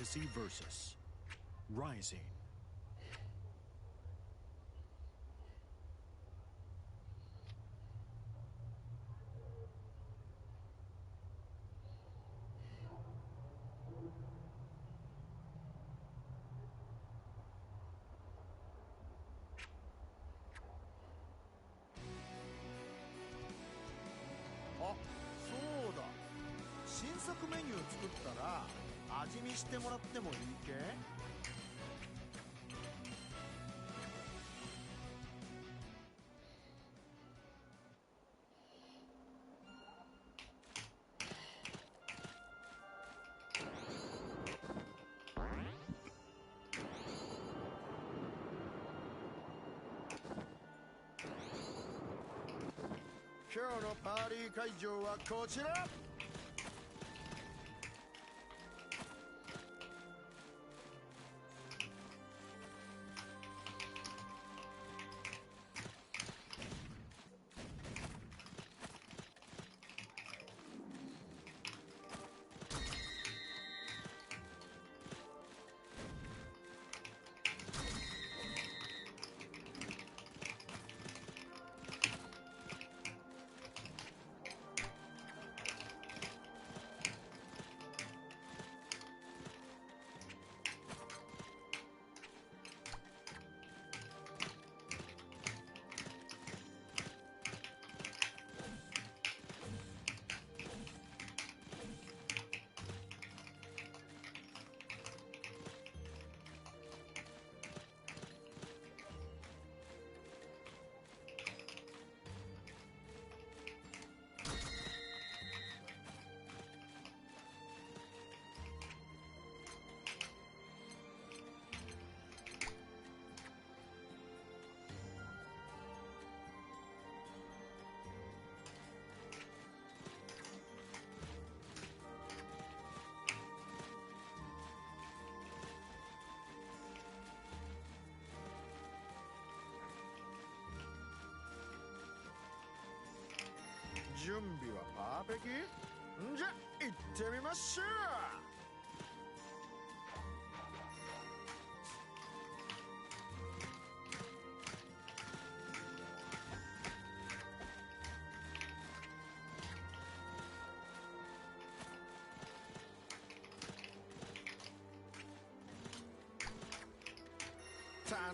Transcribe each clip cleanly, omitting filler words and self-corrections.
Fantasy Versus Rising. 新作メニュー作ったら味見してもらってもいいけ？今日のパーティー会場はこちら。準備はパーフェキ？んじゃ行ってみましょう。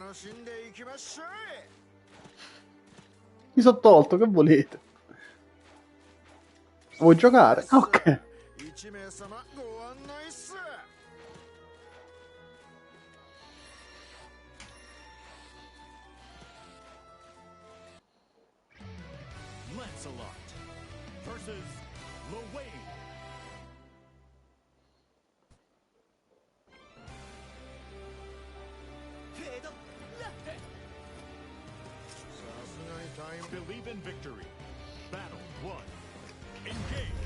楽しんでいきましょう。 Mi sono tolto, che volete? Vuoi giocare? Ok. Lancelot versus Lowain. Believe in victory. Battle 1. Engage.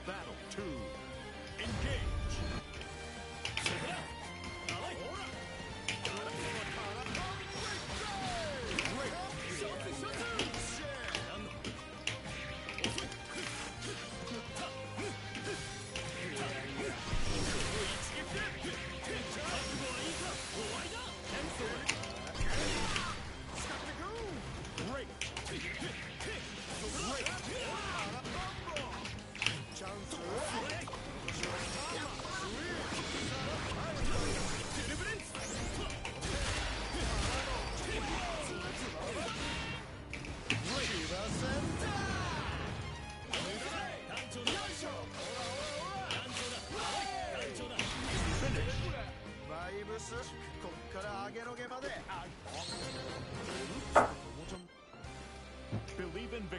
Battle 2. Engage.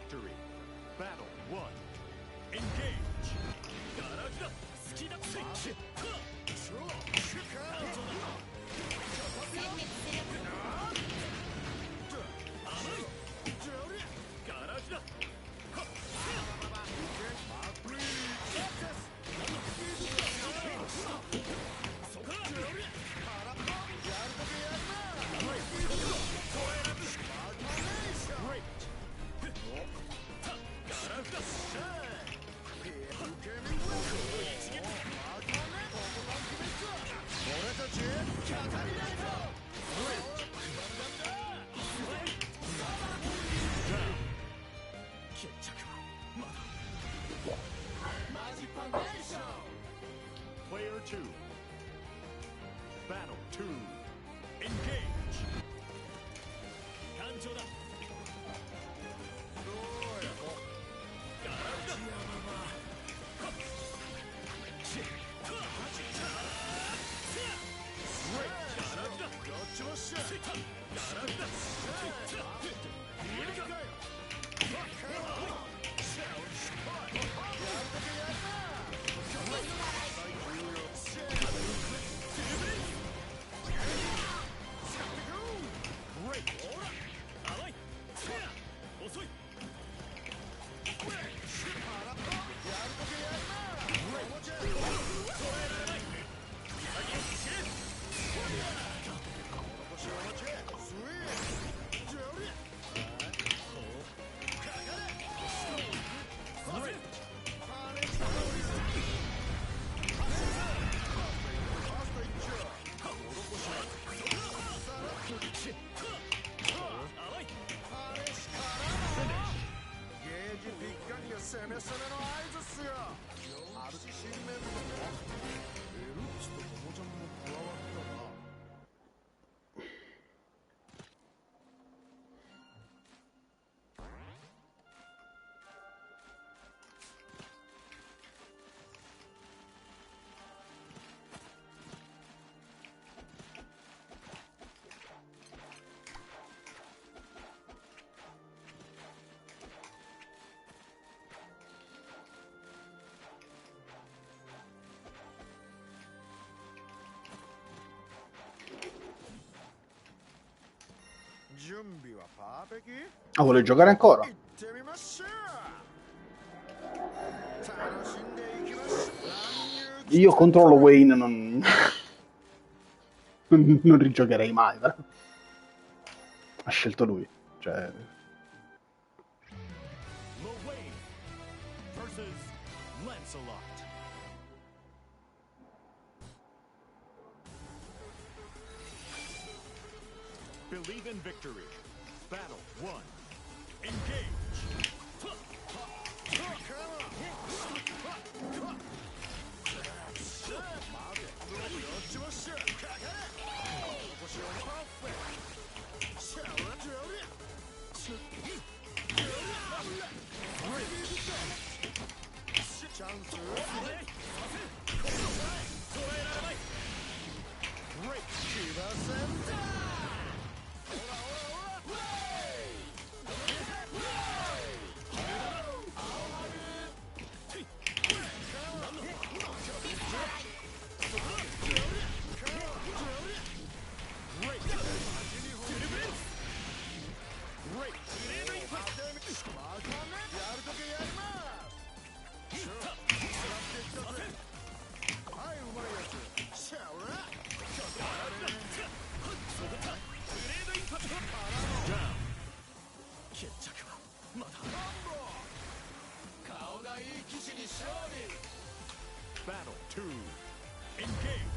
victory. Battle 1. Engage. ガラクだ。好きだ。スイッチ。Player 2. Battle 2. Engage. 艦長だ。ガラクだ。Ah, vuole giocare ancora? Io contro Lowain non rigiocherei mai, però. Ha scelto lui. Cioè... Lowain versus Lancelot. Believe in victory. Battle 1. Engage. Battle 2. Engage.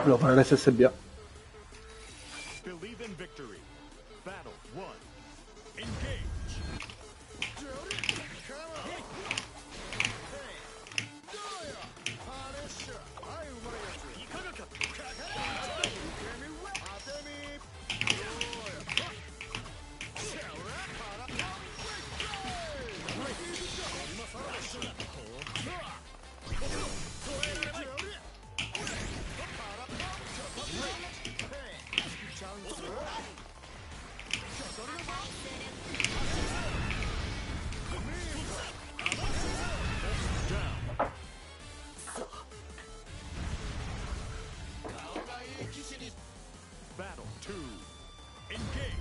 Devo fare l'SSB. Believe in victory. Battle 1. Engage. いかがか。Battle 2. Engage.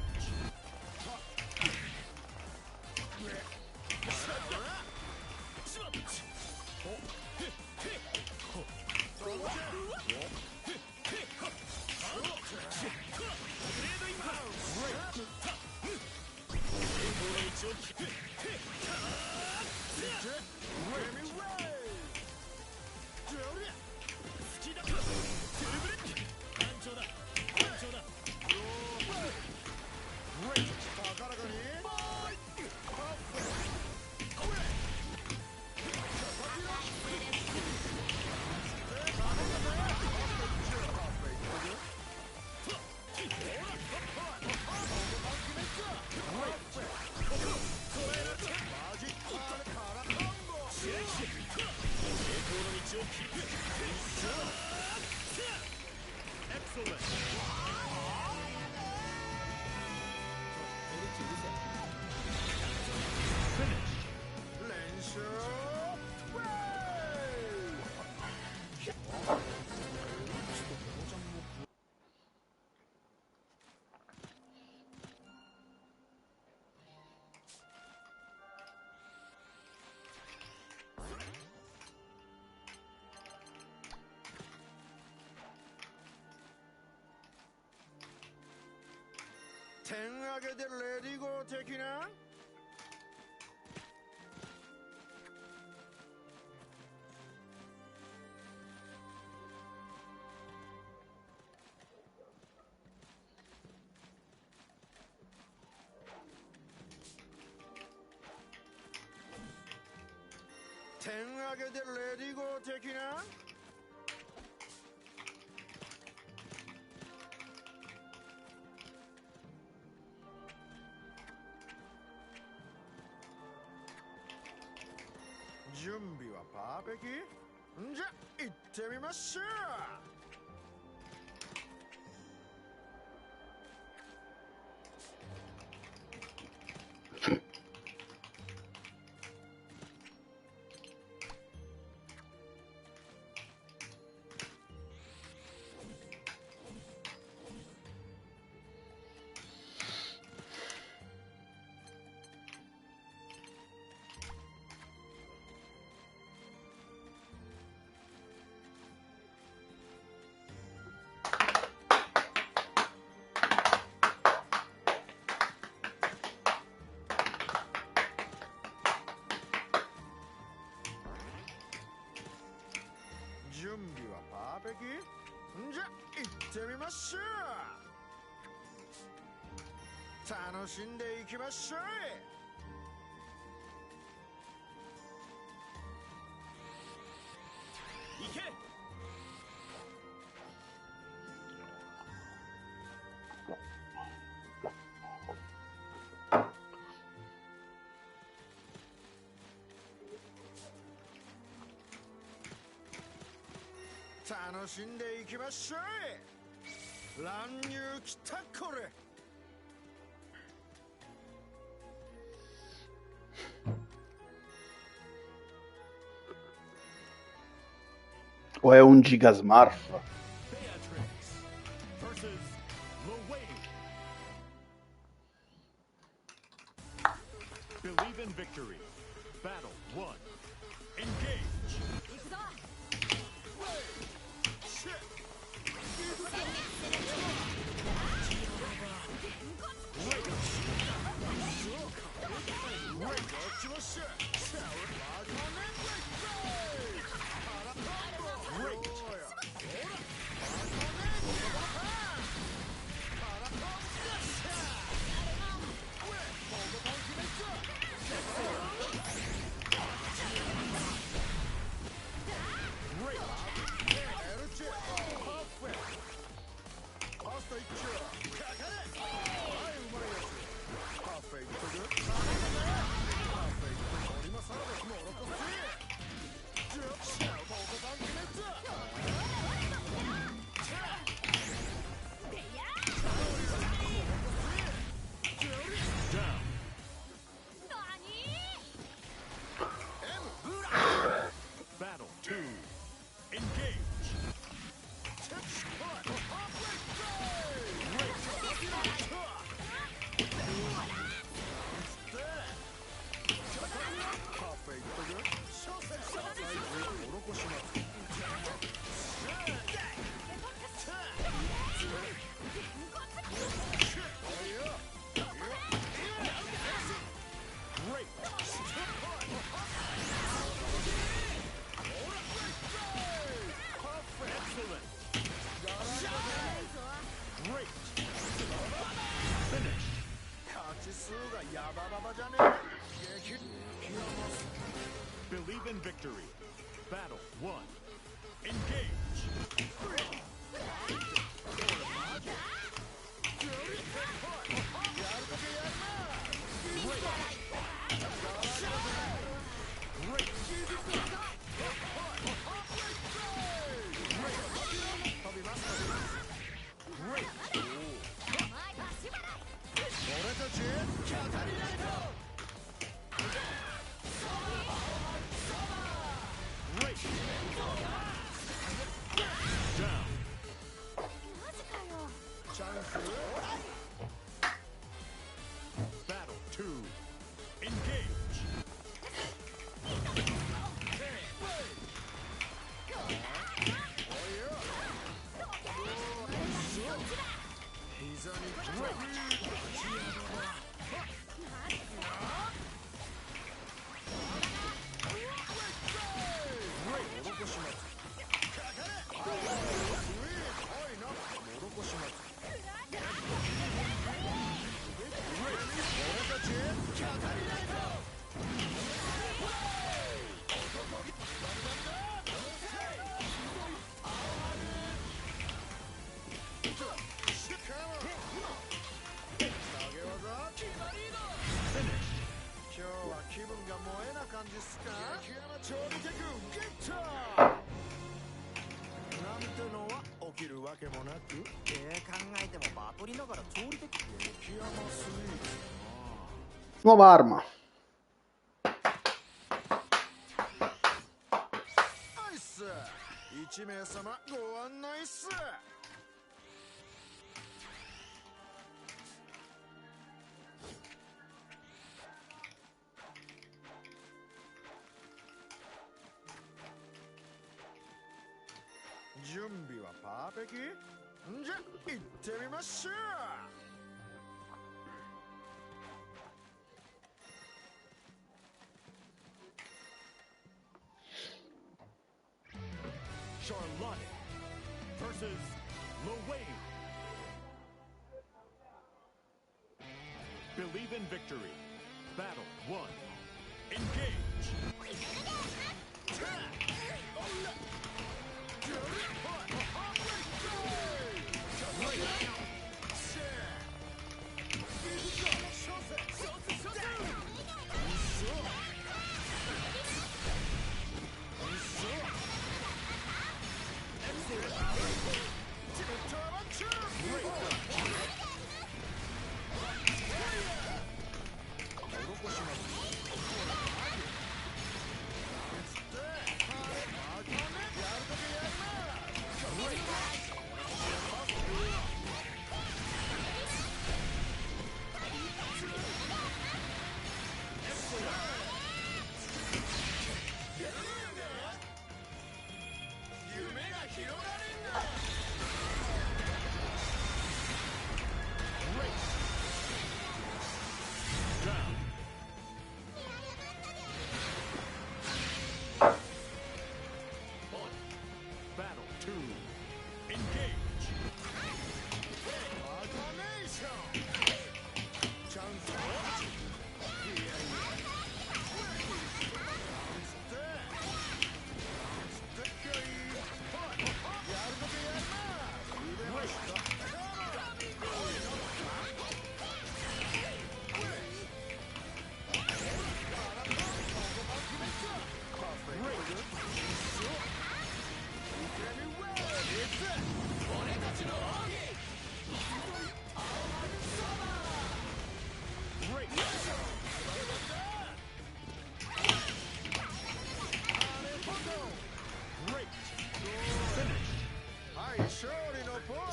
Excellent. Finish. 点上げでレディゴー的な。点上げでレディゴー的な。準備はパーフェキー？じゃ行ってみましょう。準備はパーフェキー？じゃ行ってみましょう。楽しんでいきましょう。行け。楽しんでいきましょう。乱入きたこれ。O è un gigasmurf? Versus Lowain. Believe in victory. Battle 1. Engage. victory. Battle 1. Engage. Battle 2. Engage. Nuova arma. Charlotte versus Lowain. Believe in victory. Battle 1. Engage.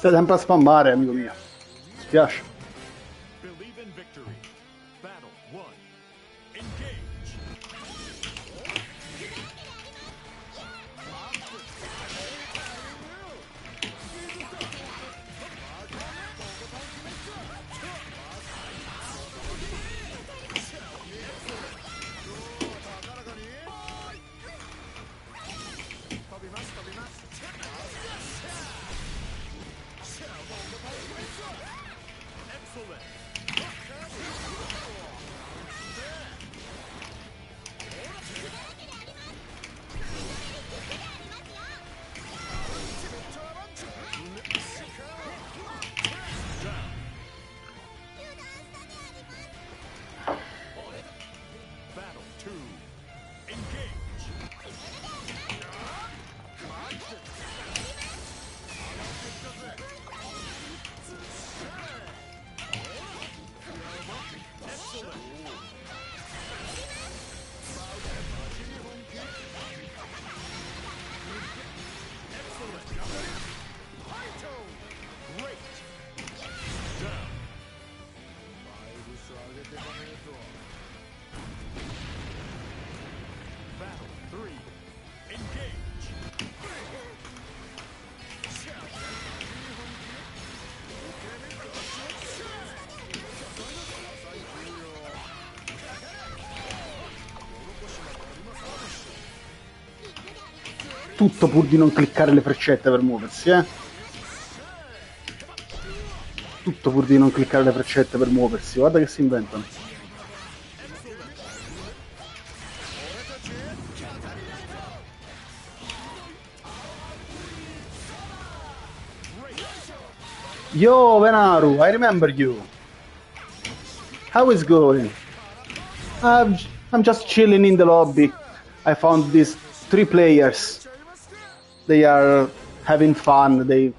Stai sempre a spammare, amico mio. Mi spiace. Believe in victory. Battle 1. Engage. tutto pur di non cliccare le freccette per muoversi, eh? Tutto pur di non cliccare le freccette per muoversi. Guarda che si inventano. Yo, Venaru, I remember you. How is going? I'm just chilling in the lobby. I found these 3 players. They are having fun. They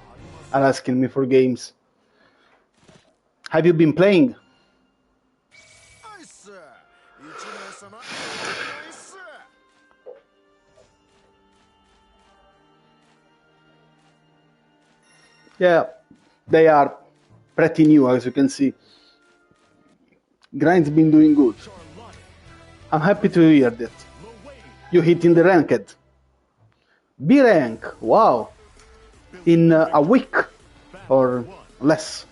are asking me for games. Have you been playing? ナイス。一名様ナイス。 Yeah, they are pretty new, as you can see. Grind's been doing good. I'm happy to hear that. You hit in the ranked. B rank, wow. In a week or less.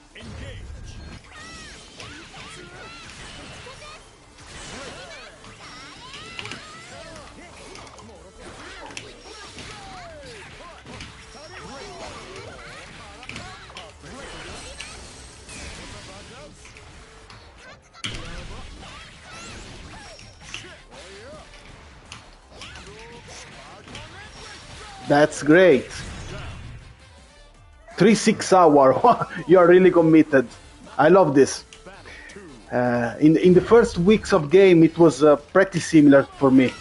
That's great. 3-6 hour. You are really committed. I love this. In the first weeks of game, it was pretty similar for me.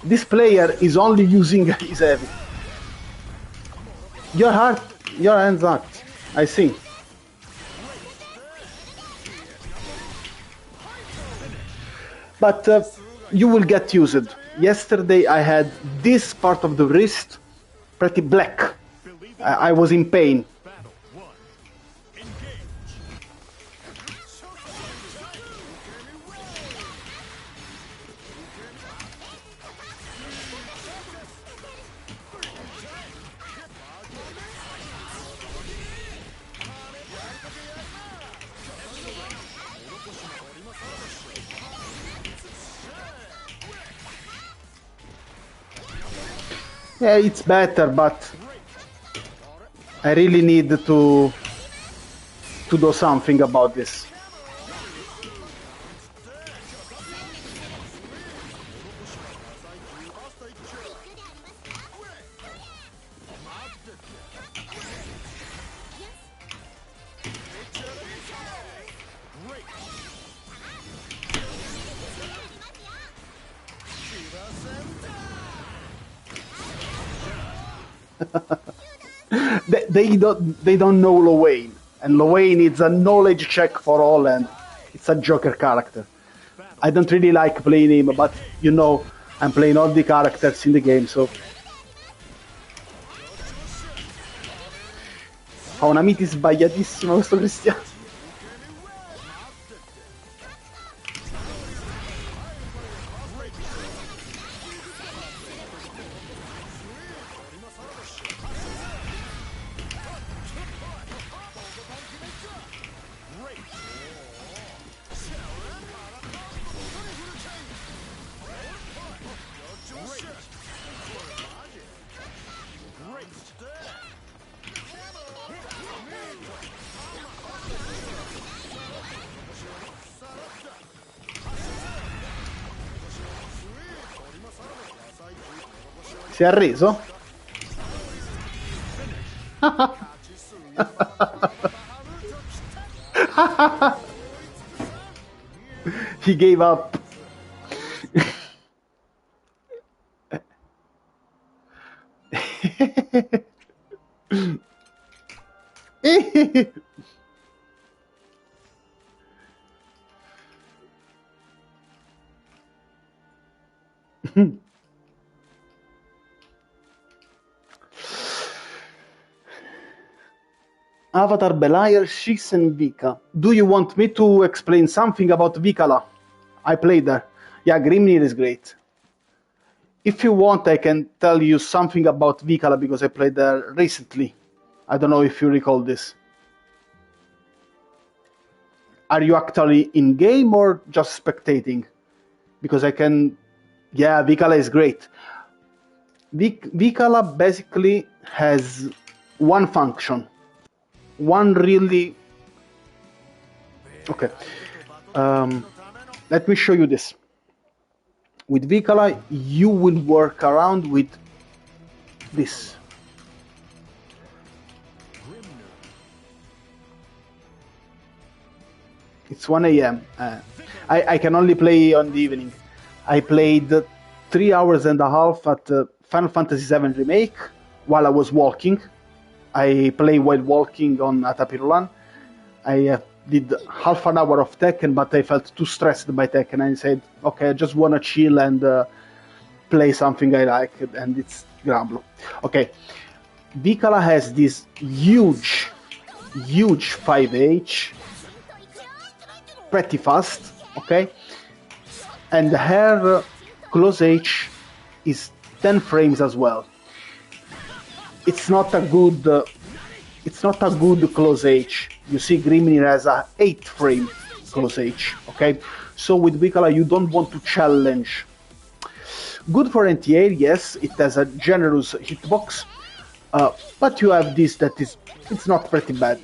This player is only using his heavy. Your hands act. I see. But you will get used. Yesterday I had this part of the wrist pretty black. I was in pain. Yeah, it's better, but I really need to do something about this. They don't know Lowain, and Lowain is a knowledge check for all, and it's a Joker character. I don't really like playing him, but you know, I'm playing all the characters in the game, so fa una miti sbagliatissima questo Cristiano. Si è arreso? He gave up. Avatar, Belial, Shix, and Vika. Do you want me to explain something about Vikala? I played there. Yeah, Grimnir is great. If you want, I can tell you something about Vikala because I played there recently. I don't know if you recall this. Are you actually in game or just spectating? Because I can... Yeah, Vikala is great. Vikala basically has one function. One really... Okay. Let me show you this. With Vikala, you will work around with this. It's 1 a.m. I can only play on the evening. I played 3 hours and a half at Final Fantasy VII Remake while I was walking. I play while walking on Atapirulan. I did half an hour of Tekken, but I felt too stressed by Tekken. I said, okay, I just want to chill and play something I like, and it's Granblue. Okay, Vikala has this huge 5H, pretty fast, okay? And her close H is 10 frames as well. It's not a good close H. You see, Grimnir has a 8 frame close H, okay? So with Vikala, you don't want to challenge. Good for anti-air, yes, it has a generous hitbox, but you have this that is, it's not pretty bad.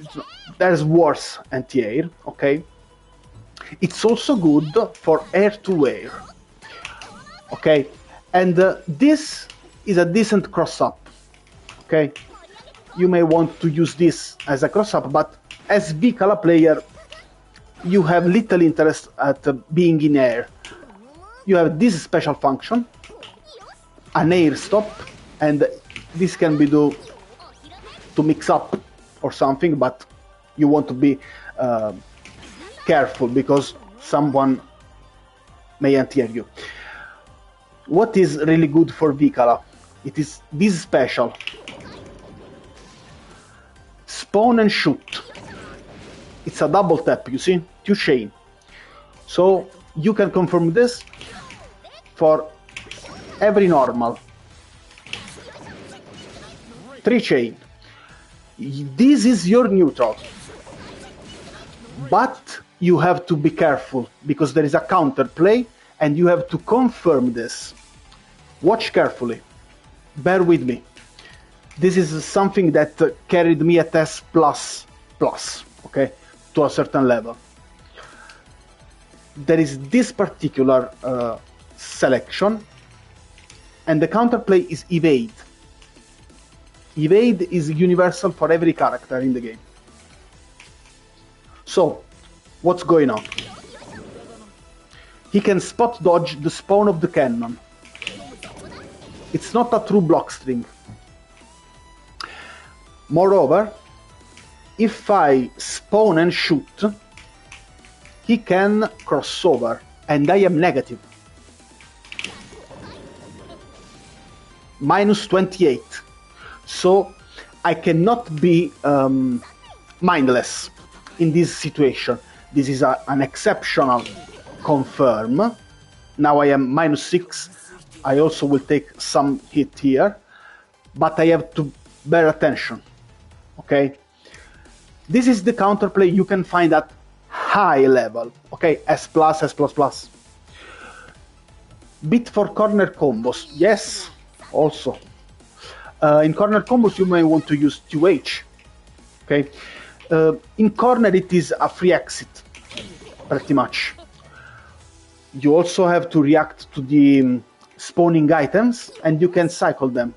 There's worse anti-air, okay? It's also good for air-to-air, okay? And this is a decent cross-up, okay? You may want to use this as a cross-up, but as Vikala player, you have little interest at being in air. You have this special function, an air stop, and this can be do to mix up or something, but you want to be careful because someone may anti-air you. What is really good for Vikala? It is this special. Spawn and shoot. It's a double tap, you see? 2 chain. So you can confirm this for every normal. 3 chain. This is your neutral. But you have to be careful because there is a counter play and you have to confirm this. Watch carefully. Bear with me. This is something that carried me at S++, okay, to a certain level. There is this particular selection, and the counterplay is evade. Evade is universal for every character in the game. So, what's going on? He can spot dodge the spawn of the cannon. It's not a true block string. Moreover, if I spawn and shoot, he can cross over, and I am negative. -28. So I cannot be mindless in this situation. This is an exceptional confirm. Now I am -6. I also will take some hit here, but I have to bear attention. Okay, this is the counterplay you can find at high level. Okay, S+, S++. Bit for corner combos, yes, also. In corner combos you may want to use 2H. Okay, in corner it is a free exit, pretty much. You also have to react to the spawning items, and you can cycle them.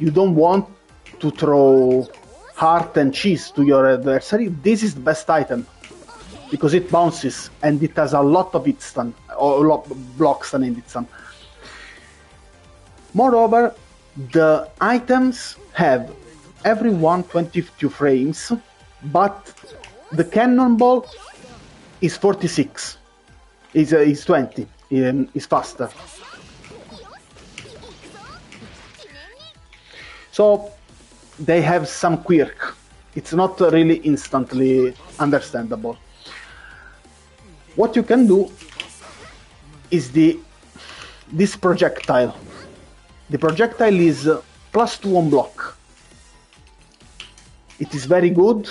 You don't want to throw heart and cheese to your adversary. This is the best item because it bounces and it has a lot of hit stun, or a lot of block stun and hit stun. Moreover, the items have every 122 frames, but the cannonball is 46. Is 20. Is faster. So they have some quirk. It's not really instantly understandable. what you can do is this projectile. The projectile is +2 on block. It is very good,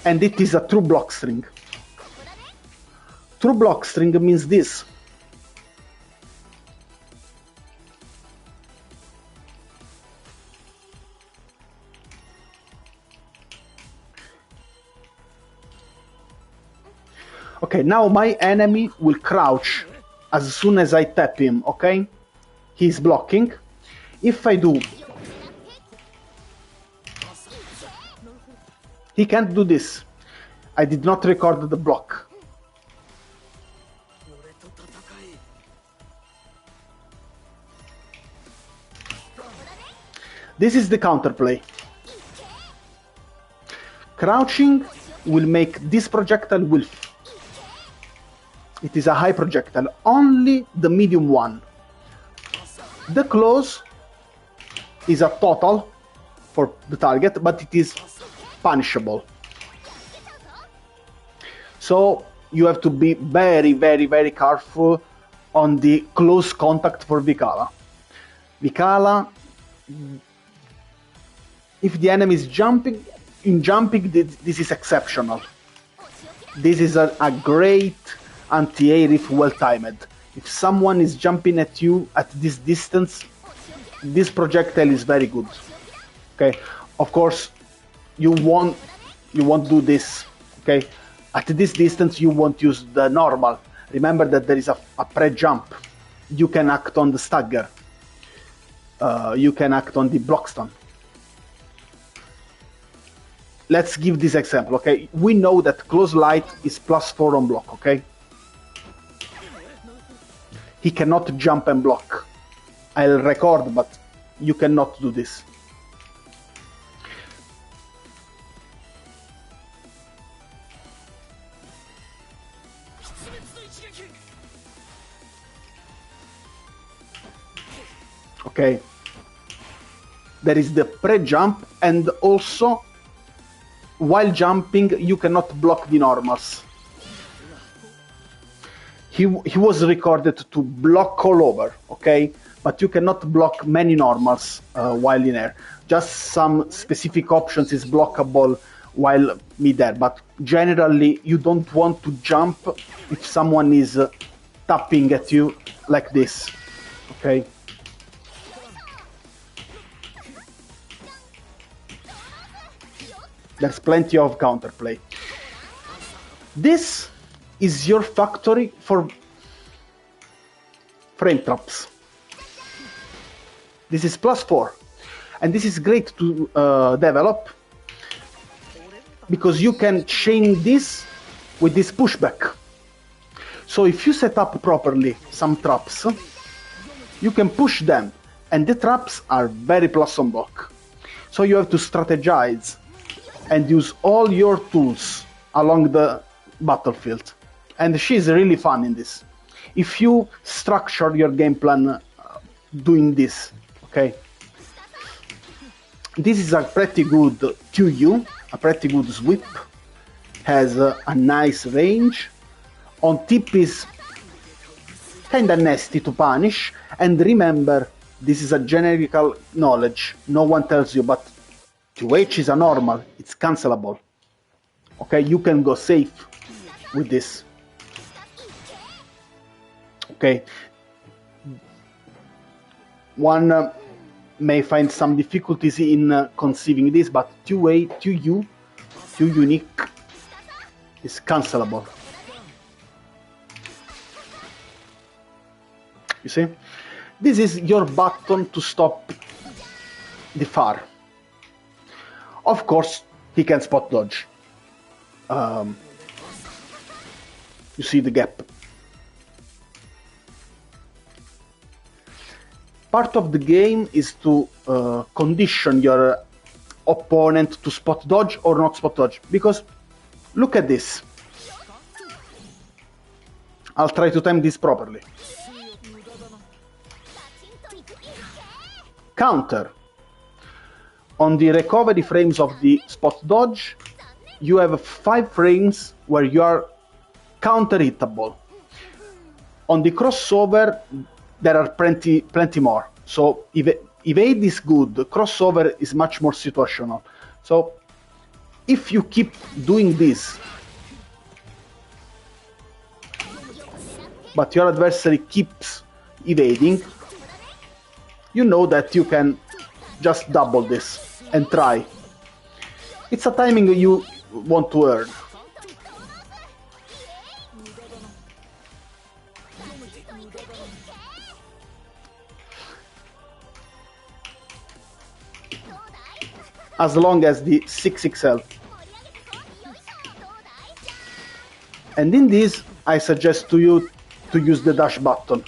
and it is a true block string. True block string means this. Okay, now my enemy will crouch as soon as I tap him, okay? He's blocking. If I do... He can't do this. I did not record the block. This is the counterplay. Crouching will make this projectile wolf. It is a high projectile, only the medium one. The close is a total for the target, but it is punishable. So you have to be very, very, very careful on the close contact for Vikala. Vikala, if the enemy is jumping, this is exceptional. This is a great anti-air if well timed. If someone is jumping at you at this distance, this projectile is very good. Okay, of course, you won't do this. Okay, at this distance you won't use the normal. Remember that there is a pre-jump. You can act on the stagger. You can act on the block stun. Let's give this example. Okay, we know that close light is +4 on block. Okay. He cannot jump and block. I'll record, but you cannot do this. Okay. There is the pre-jump, and also while jumping you cannot block the normals. He was recorded to block all over, okay? But you cannot block many normals while in air. Just some specific options is blockable while mid-air, but generally you don't want to jump if someone is tapping at you like this, okay? There's plenty of counterplay. This is your factory for frame traps. This is +4, and this is great to develop because you can chain this with this pushback. So if you set up properly some traps, you can push them, and the traps are very plus on block. So you have to strategize and use all your tools along the battlefield. And she's really fun in this. If you structure your game plan doing this, okay? This is a pretty good QU, a pretty good sweep. Has a nice range. On tip is kinda nasty to punish. And remember, this is a generic knowledge. No one tells you, but 2H is a normal. It's cancelable. Okay, you can go safe with this. Okay, one may find some difficulties in conceiving this, but 2A, 2U, 2 unique is cancelable. You see? This is your button to stop the far. Of course, he can spot dodge. You see the gap. Part of the game is to condition your opponent to spot dodge or not spot dodge. Because look at this. I'll try to time this properly. Counter. On the recovery frames of the spot dodge, you have 5 frames where you are counter-hittable. On the crossover, there are plenty more. So evade is good. Crossover is much more situational. So if you keep doing this, but your adversary keeps evading, you know that you can just double this and try. It's a timing you want to earn. As long as the 6XL. And in this, I suggest to you to use the dash button.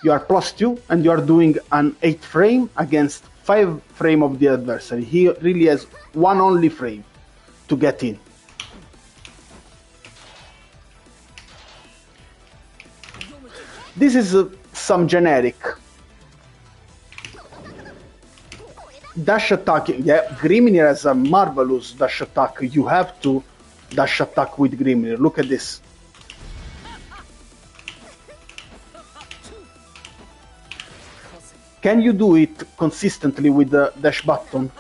You are +2 and you are doing an 8 frame against 5 frame of the adversary. He really has one only frame to get in. This is some generic dash attack. Yeah, Gbvsr has a marvelous dash attack. You have to dash attack with Gbvsr. Look at this. Can you do it consistently with the dash button?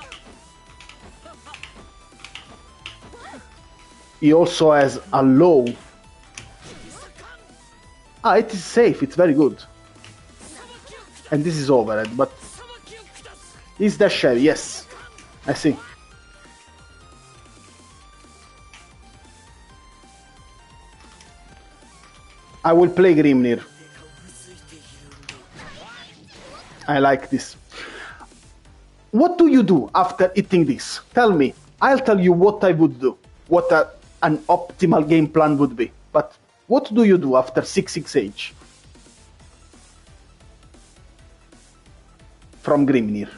He also has a low. It is safe, it's very good. And this is overhead, but is dash heavy? Yes, I see. I will play Gbvsr. I like this. What do you do after hitting this? Tell me. I'll tell you what I would do. What an optimal game plan would be. But what do you do after 6XH? From Gbvsr.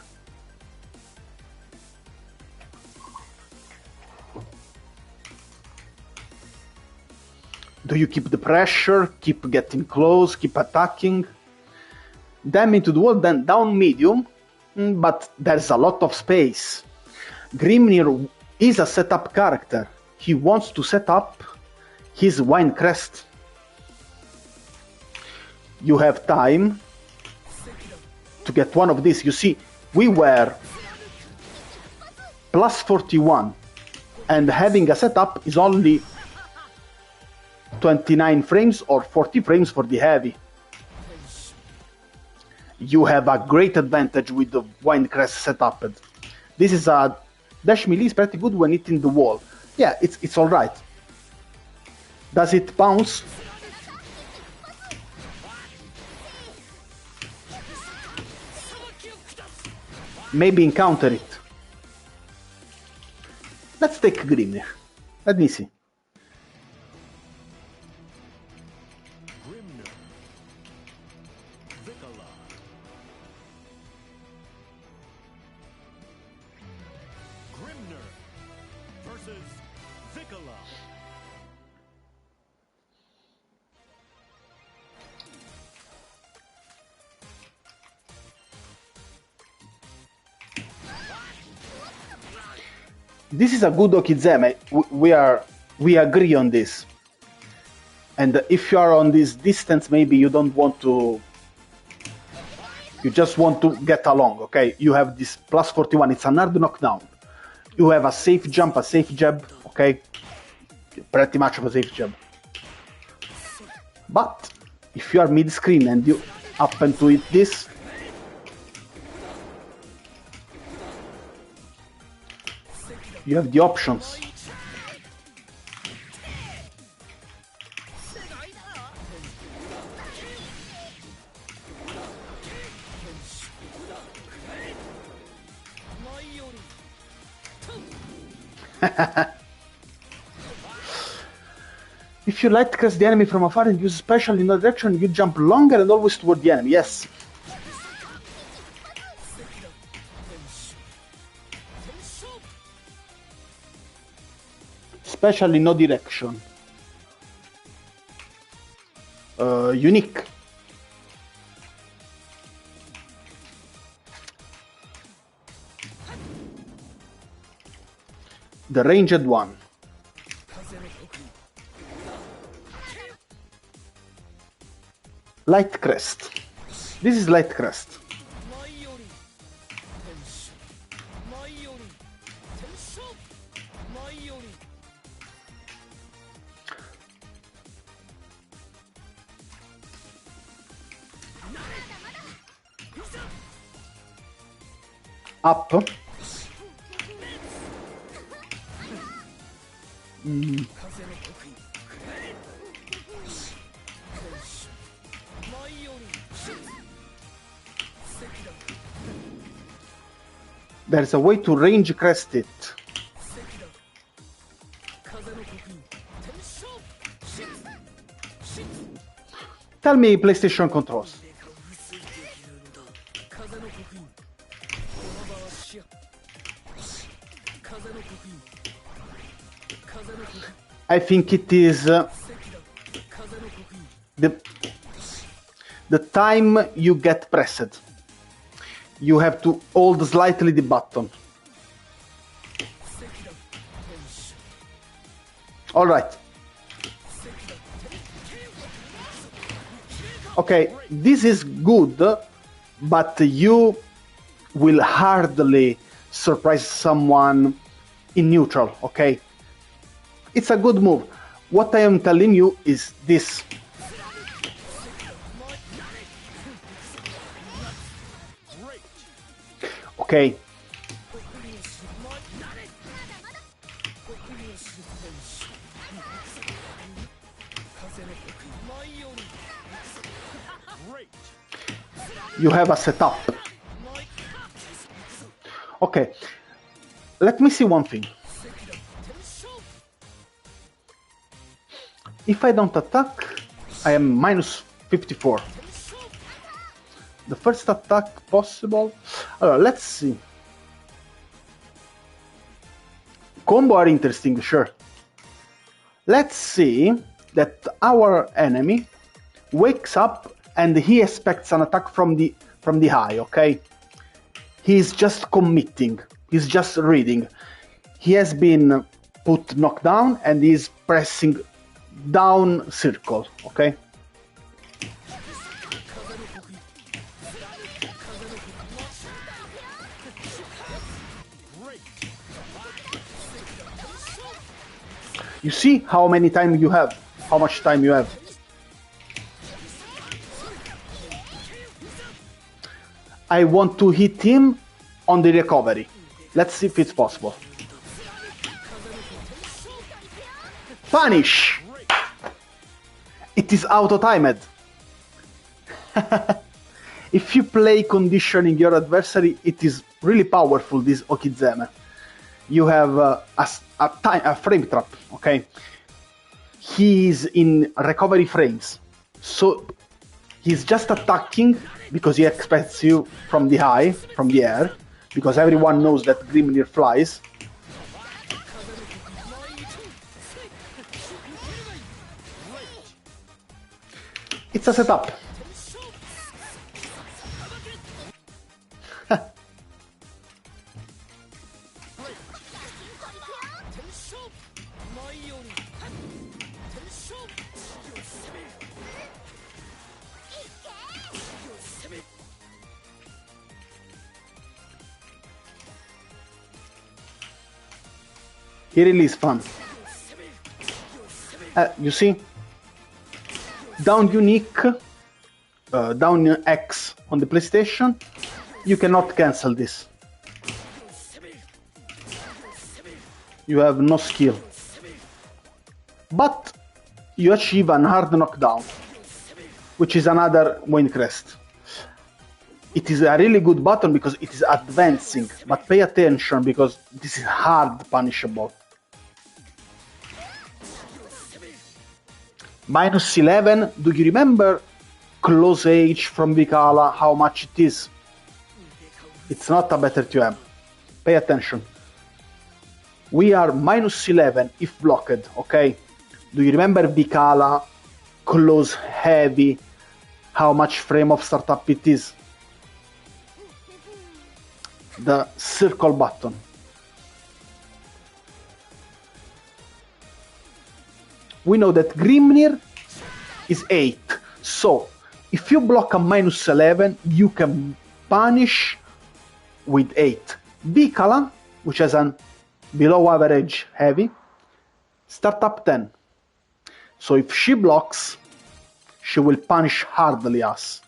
Do you keep the pressure, keep getting close, keep attacking? Them into the wall, then down medium, but there's a lot of space. Gbvsr is a setup character. He wants to set up his wine crest. You have time to get one of these. You see, we were +41, and having a setup is only 29 frames or 40 frames for the heavy. You have a great advantage with the wine crest setup. This is a dash melee is pretty good when hitting the wall. Yeah, it's all right. Does it bounce? Maybe encounter it. Let's take Gbvsr. Let me see. This is a good Okizeme. We agree on this. And if you are on this distance, maybe you don't want to. You just want to get along, okay? You have this +41. It's an hard knockdown. You have a safe jump, a safe jab, okay? Pretty much of a safe jab. But if you are mid-screen and you happen to hit this, you have the options. If you light crest the enemy from afar and use special in that direction, you jump longer and always toward the enemy. Yes. Special in no direction. Unique. the ranged one. Light crest. This is light crest. Up. There's a way to range crest it. Tell me PlayStation controls. I think it is the time you get pressed. You have to hold slightly the button. All right. Okay, this is good, but you will hardly surprise someone in neutral, okay? It's a good move. What I am telling you is this. Okay. You have a setup. Okay. Let me see one thing. If I don't attack, I am minus 54. The first attack possible. Let's see. Combo are interesting, sure. Let's see that our enemy wakes up and he expects an attack from the high, okay? He's just committing. He's just reading. He has been put knockdown and he's pressing down circle, okay? You see how many time you have, how much time you have. I want to hit him on the recovery. Let's see if it's possible. Punish! It is auto-timed. If you play conditioning your adversary, it is really powerful, this Okizeme. You have a frame trap, okay? He is in recovery frames. So he's just attacking because he expects you from the high, from the air, because everyone knows that Grimnir flies. It's a setup. He really is fun. You see? Down unique, down X on the PlayStation, you cannot cancel this. You have no skill. But you achieve an hard knockdown, which is another Lowain crest. It is a really good button because it is advancing, but pay attention because this is hard punishable. Minus 11, do you remember close age from Vikala, how much it is? It's not a better TM. Pay attention. We are minus 11 if blocked, okay? Do you remember Vikala, close heavy, how much frame of startup it is? The circle button. we know that Grimnir is 8. So, if you block a -11, you can punish with 8. Vikala, which has an below average heavy, start up 10. So if she blocks, she will punish hardly us.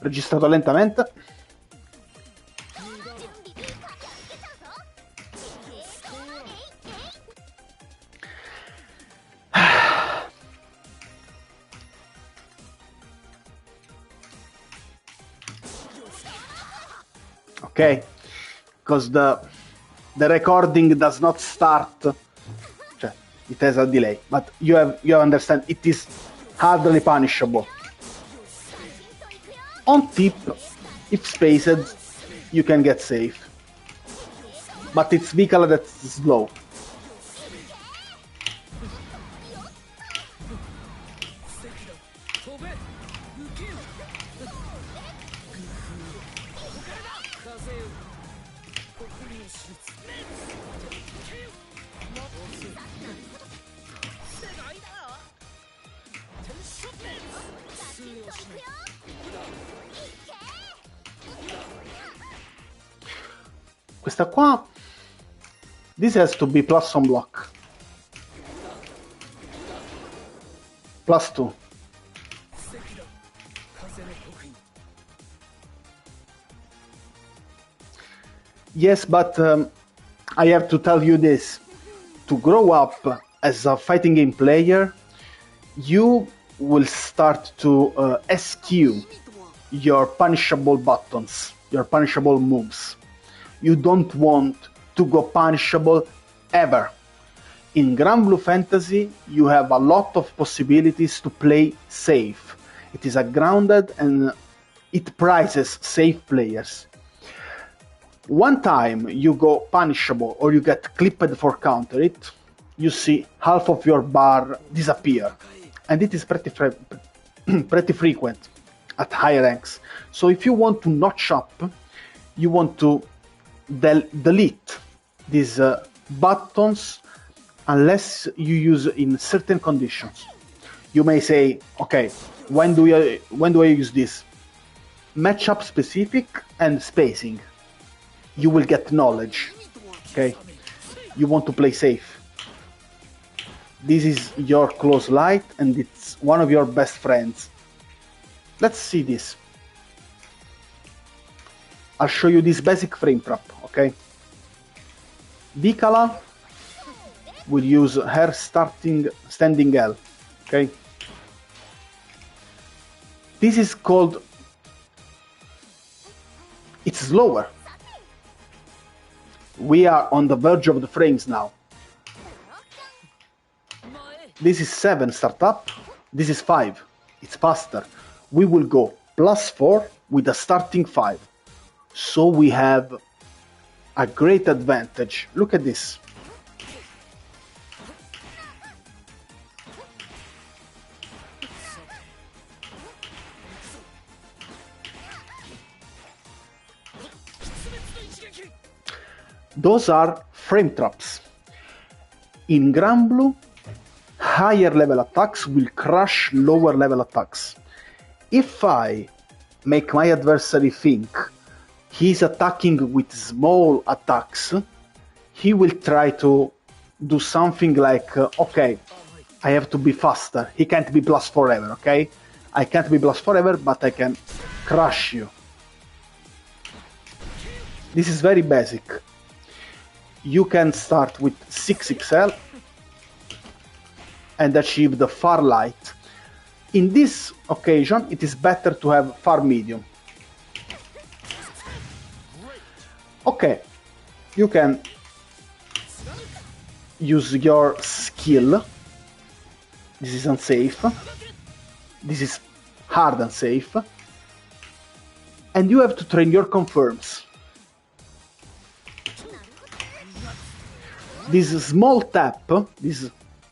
Registrato lentamente. Okay, because the recording does not start, it has a delay, but you understand it is hardly punishable. On tip, if spaced, you can get safe, but it's Vikala that's slow. Questa qua, this has to be plus on block. +2. Yes, but I have to tell you this. To grow up as a fighting game player, you will start to eschew your punishable buttons, your punishable moves. You don't want to go punishable ever. In Grand Blue Fantasy, you have a lot of possibilities to play safe. It is a grounded and it prizes safe players. One time you go punishable or you get clipped for counter it, you see half of your bar disappear. And it is pretty frequent at higher ranks. So if you want to notch up, you want to delete these buttons unless you use in certain conditions. You may say, okay, when do I use this? Matchup specific and spacing. You will get knowledge. Okay, you want to play safe. This is your close light and it's one of your best friends. Let's see this. I'll show you this basic frame trap, okay? Vikala will use her standing L, okay? This is called, it's slower. We are on the verge of the frames now. This is 7 startup, this is 5, it's faster. We will go +4 with a starting 5. So we have a great advantage. Look at this. Those are frame traps. In Grand Blue, higher level attacks will crush lower level attacks. If I make my adversary think he's attacking with small attacks, he will try to do something like, okay, I have to be faster. He can't be plus forever, okay? I can't be plus forever, but I can crush you. This is very basic. You can start with 6XL and achieve the far light. In this occasion, it is better to have far medium. Okay, you can use your skill. This is unsafe. This is hard and safe. And you have to train your confirms. This small tap, this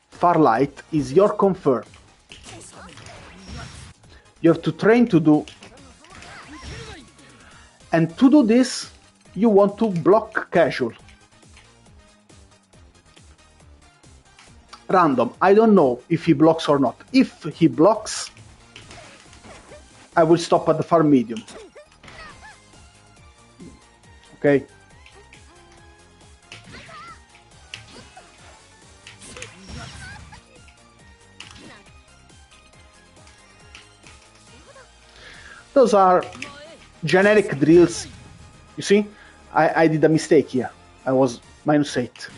far light, is your confirm. You have to train to do. And to do this, you want to block casual. Random. I don't know if he blocks or not. If he blocks, I will stop at the far medium. Okay. Those are generic drills. You see, I did a mistake here. I was -8.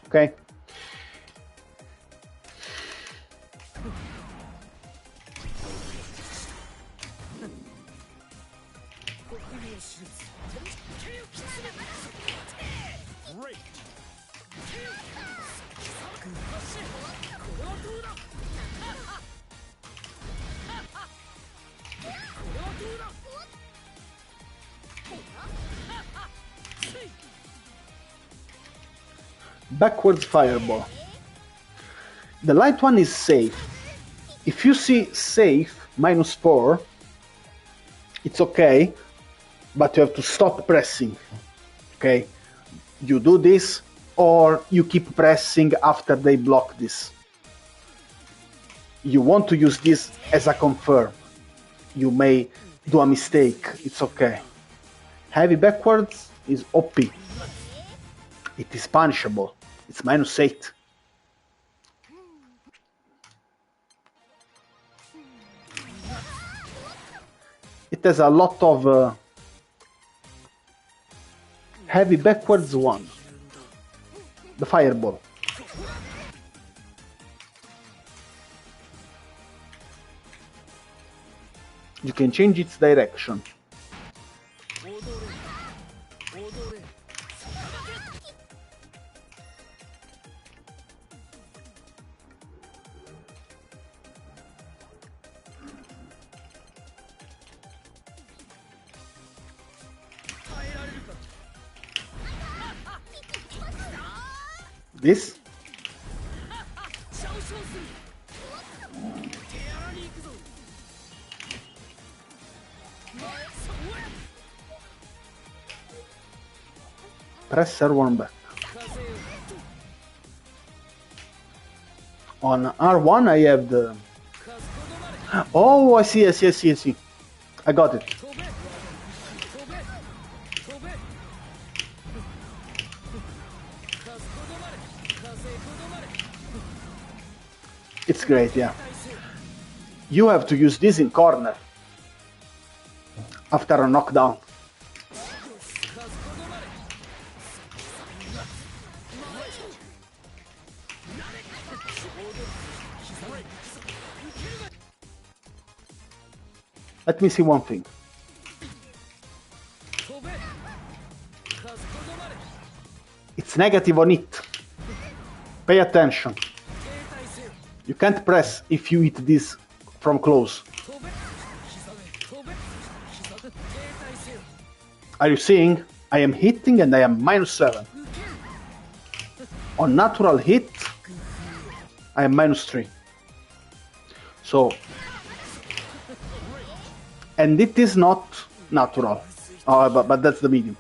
Okay. Great. Backwards fireball. The light one is safe. If you see safe -4, it's okay, but you have to stop pressing. Okay, you do this or you keep pressing after they block this. You want to use this as a confirm. You may do a mistake, it's okay. Heavy backwards is OP. It is punishable. It's -8. It has a lot of heavy backwards one. The fireball. You can change its direction. This? Press R1 back. On R1 I have the... Oh, I see. I got it. It's great, yeah. You have to use this in corner after a knockdown. Let me see one thing. It's negative on it. Pay attention. You can't press if you hit this from close. Are you seeing? I am hitting and I am -7. On natural hit, I am -3. So, and it is not natural. But that's the medium.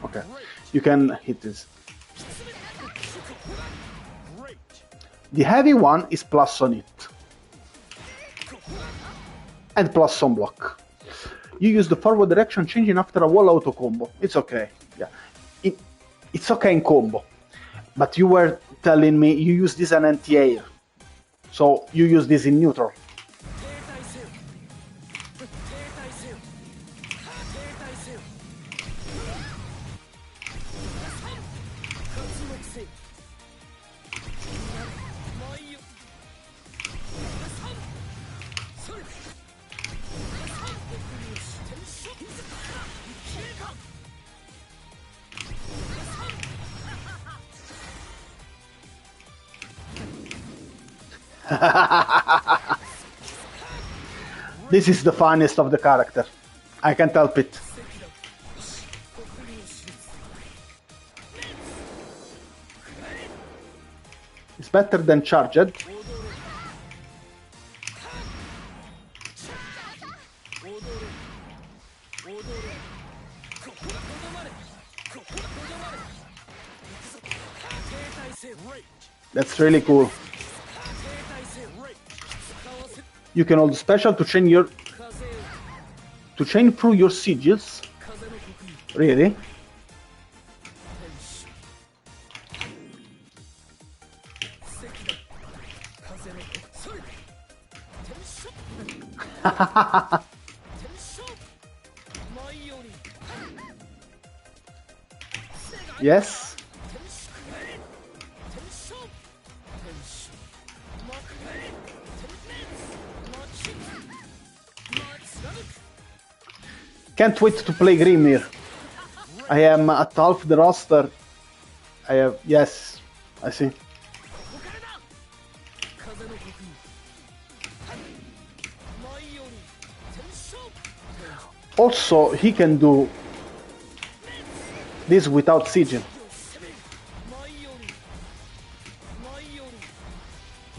Okay, you can hit this. The heavy one is plus on it. And plus on block. You use the forward direction changing after a wall auto combo. It's okay. Yeah. It's okay in combo. But you were telling me you use this in anti-air. So you use this in neutral. This is the funniest of the character. I can't help it. It's better than charged. That's really cool. You can hold special to chain through your sigils. Really? Yes. Can't wait to play Grimir. I am at half the roster. I have, yes, I see. Also, he can do this without sigil.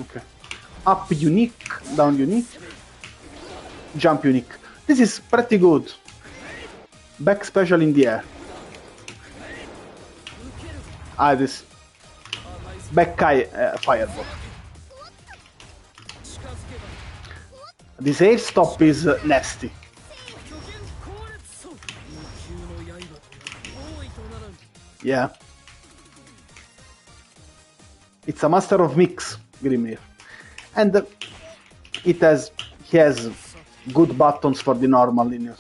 Okay. Up unique, down unique, jump unique. This is pretty good. Back special in the air. This back fireball. This air stop is nasty. Yeah. It's a master of mix, Grimir. And he has good buttons for the normal linear.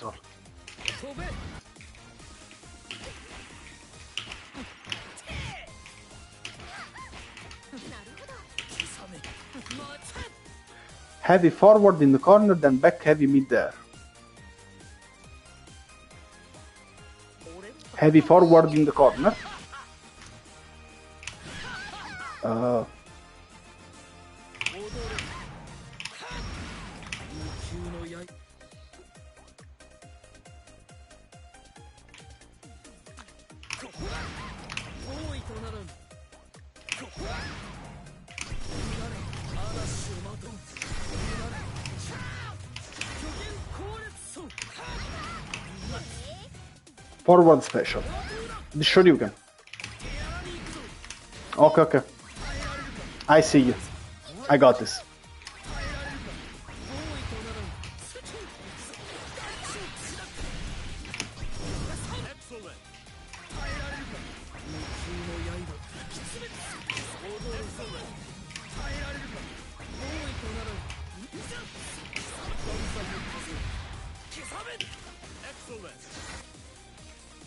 Heavy forward in the corner, then back heavy mid-air. Heavy forward in the corner. Forward special. The Shoryuken. Okay, okay. I see you. I got this.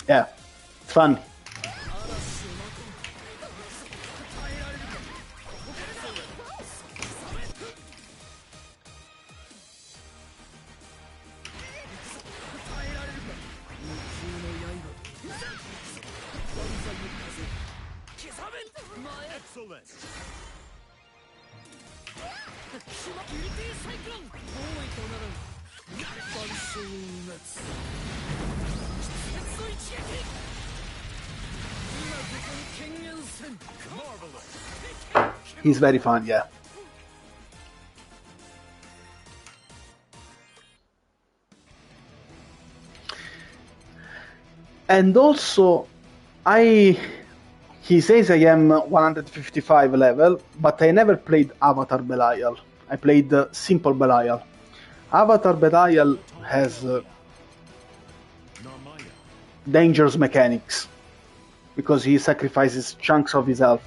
Yeah, it's fun. He's very fun, yeah. And also, he says I am 155 level, but I never played Avatar Belial. I played Simple Belial. Avatar Belial has dangerous mechanics, because he sacrifices chunks of his health.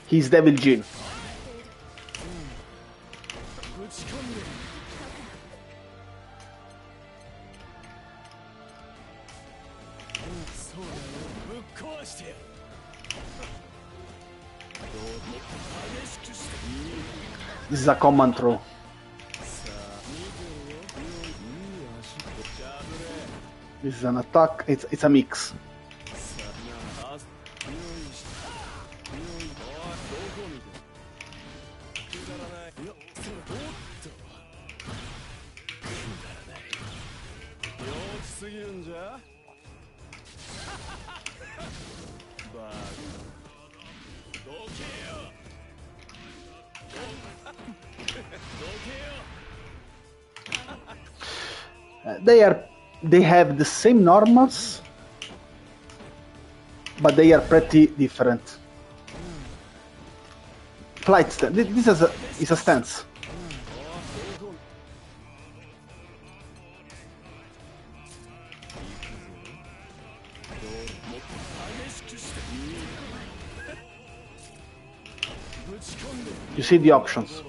He's Devil Jin. This is a command throw. This is an attack. It's a mix. すぎるんじゃバカどけよどけよ They have the same normals, but they are pretty different. Flight stance. This is a stance. You see the options.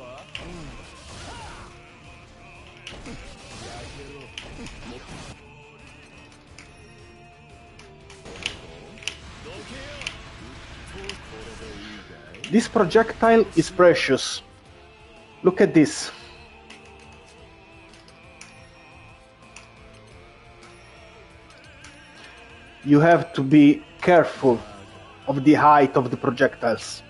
This projectile is precious. Look at this. You have to be careful of the height of the projectiles.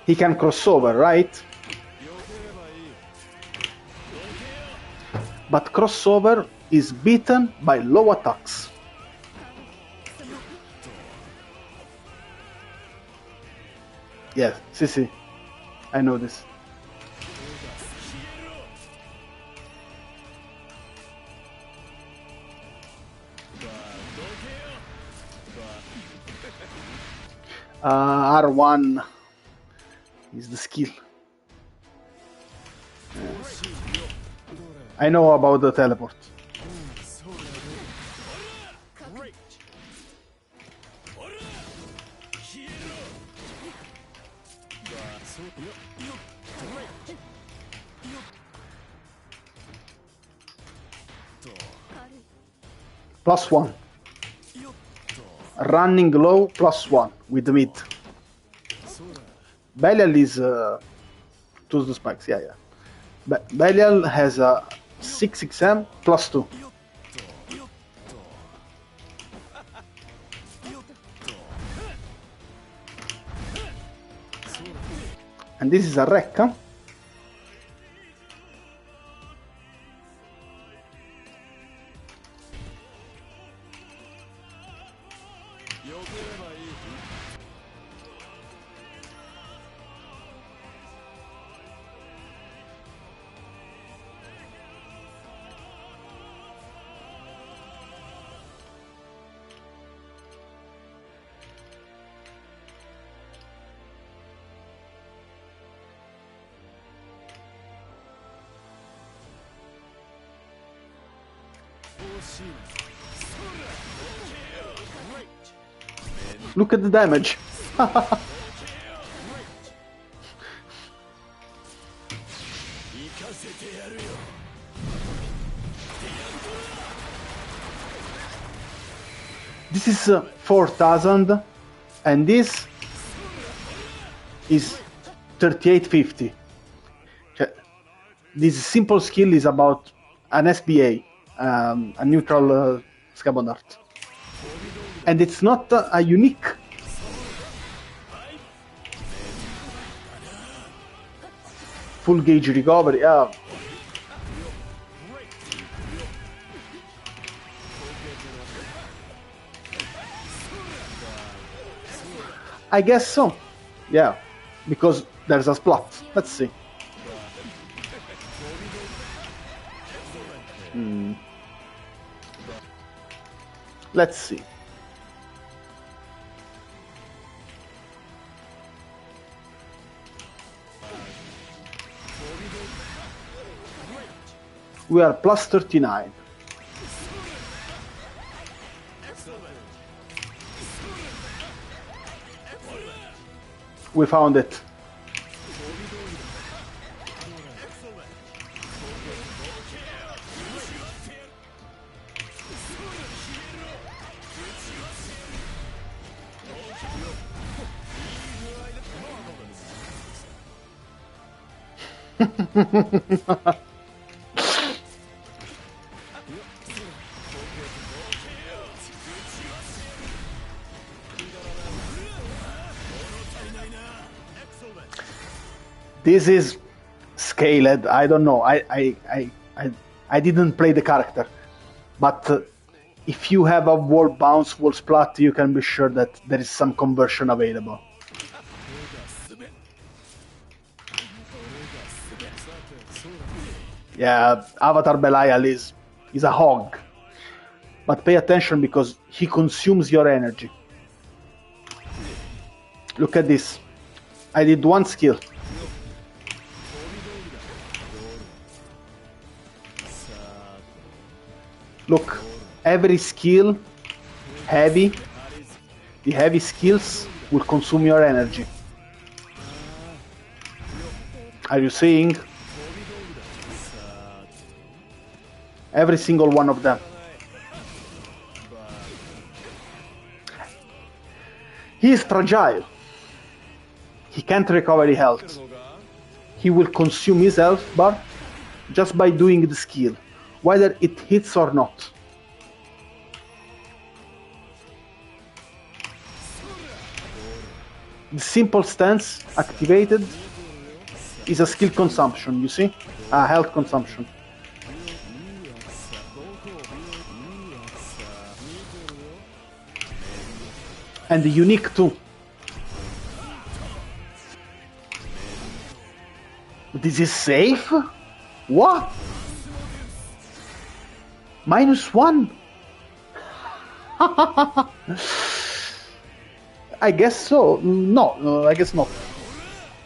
He can cross over, right? But crossover is beaten by low attacks. Yes, see, I know this. R1 is the skill. Yes. I know about the teleport. +1. Running low +1 with the mid. Belial is to the spikes, yeah. Belial has a 6xm +2. And this is a Rekka. Look at the damage. This is 4000 and this is 3850. This simple skill is about an SBA, a neutral Scabon Art. And it's not a unique. Full gauge recovery, yeah. I guess so. Yeah, because there's a splat. Let's see. Let's see. We are +39. We found it. This is scaled. I don't know. I didn't play the character, but if you have a wall bounce, wall splat, you can be sure that there is some conversion available. Yeah, Avatar Belial is a hog. But pay attention because he consumes your energy. Look at this. I did one skill. Look, every skill, heavy, the heavy skills will consume your energy. Are you seeing? Every single one of them. He is fragile. He can't recover his health. He will consume his health bar just by doing the skill, whether it hits or not. The simple stance activated is a skill consumption, you see? A health consumption. And the unique too. This is safe? What? -1? I guess so. No, I guess not.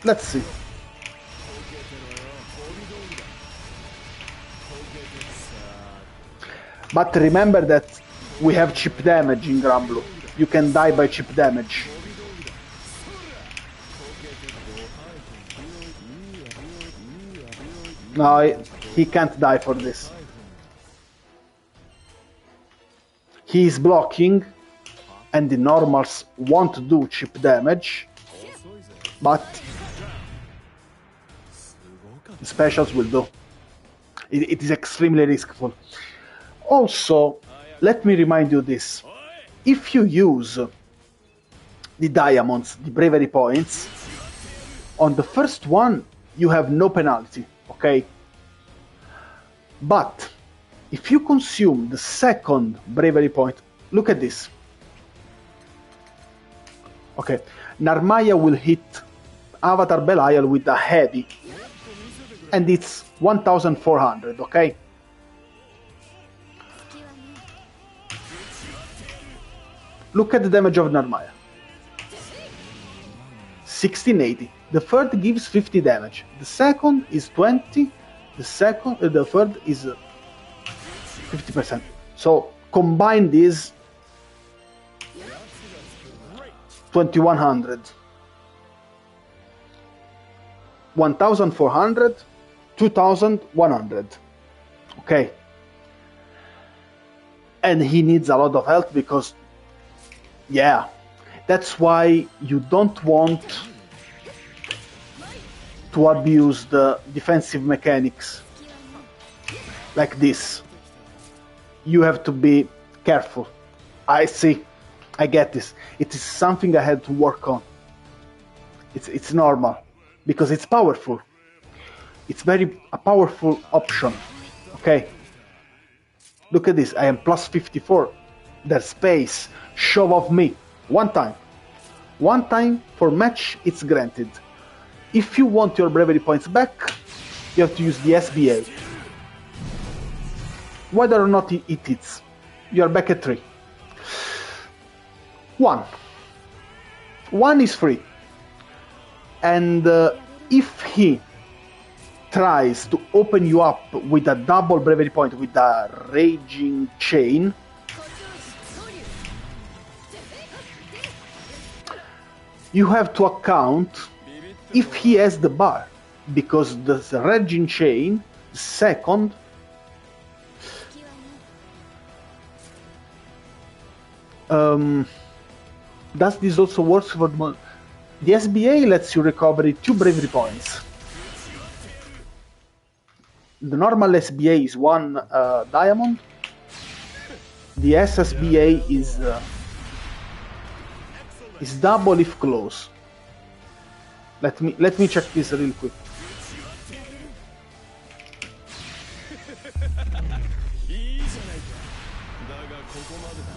Let's see. But remember that we have chip damage in Granblue. You can die by chip damage. No, he can't die for this. He is blocking, and the normals won't do chip damage, but the specials will do. It is extremely risky. Also, let me remind you this. If you use the diamonds, the bravery points, on the first one you have no penalty, okay? But if you consume the second bravery point, look at this. Okay, Narmaya will hit Avatar Belial with a heavy, and it's 1400, okay? Look at the damage of Narmaya. 1680. The third gives 50 damage. The second is 20. The third is 50%. So combine these 2100. 1400, 2100. Okay. And he needs a lot of health because, yeah, that's why you don't want to abuse the defensive mechanics like this. You have to be careful. I see. I get this. It is something I had to work on. It's normal because it's powerful. It's a powerful option. Okay. Look at this. I am plus 54. There's space. Shove off me. One time. One time for match, it's granted. If you want your bravery points back, you have to use the SBA. Whether or not it hits, you are back at 3. 1. 1 is free. And if he tries to open you up with a double bravery point with a raging chain, you have to account if he has the bar, because the raging chain, second, does this also work for the SBA? Lets you recover 2 bravery points. The normal SBA is 1 diamond. The SSBA is double if close. Let me check this real quick.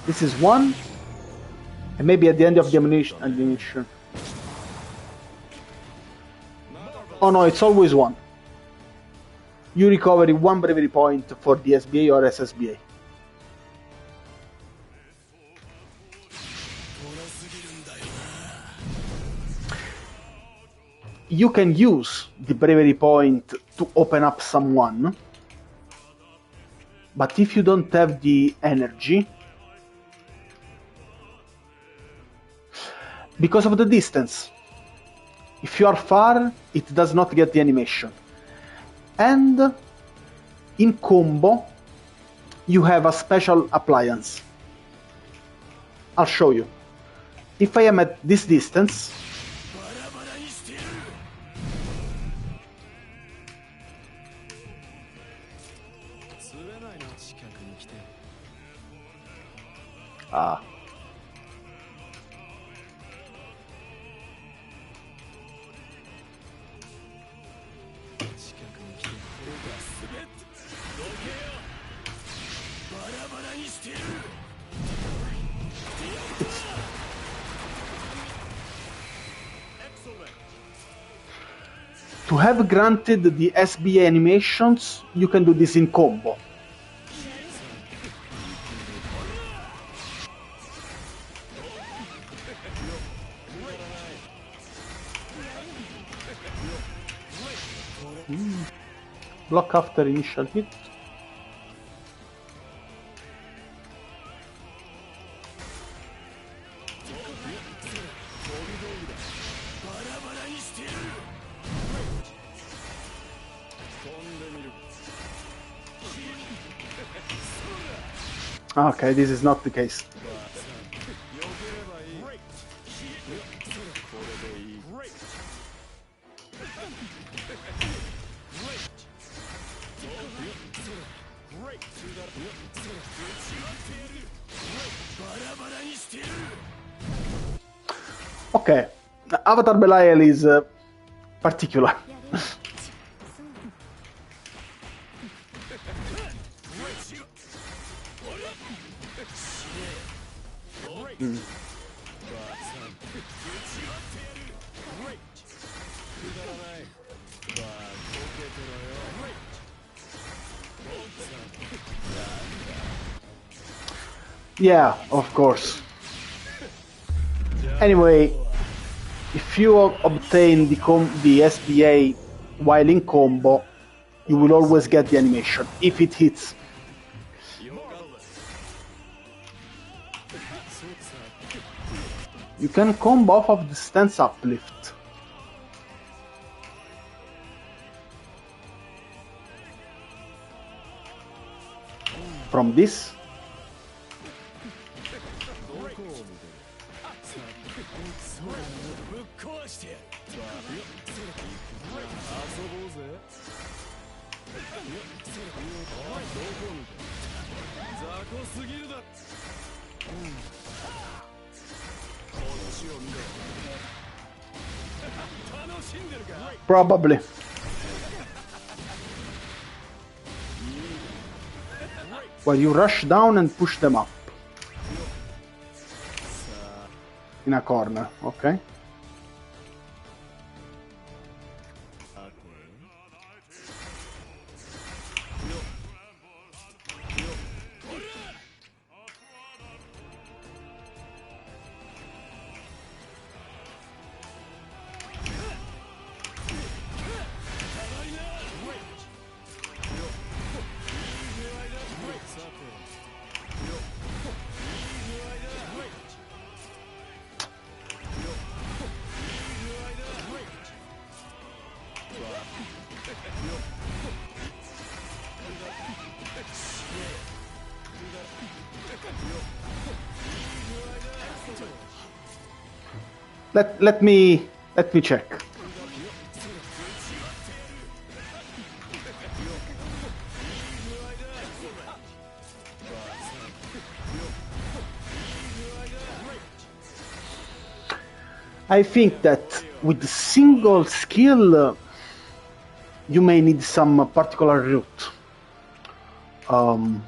This is one. And maybe at the end of the ammunition. Oh no, it's always one. You recover one bravery point for the SBA or SSBA. You can use the bravery point to open up someone, but if you don't have the energy, because of the distance, if you are far, it does not get the animation. And in combo, you have a special appliance. I'll show you. If I am at this distance, to have granted the SBA animations, you can do this in combo. Block after initial hit. Okay, this is not the case. Okay, Avatar Belial is particular. Yeah, of course. Anyway, if you obtain the SBA while in combo, you will always get the animation, if it hits. You can combo off of the stance uplift. From this. Probably. Well, you rush down and push them up. In a corner, okay? Let me check. I think that with single skill, you may need some particular route. Um,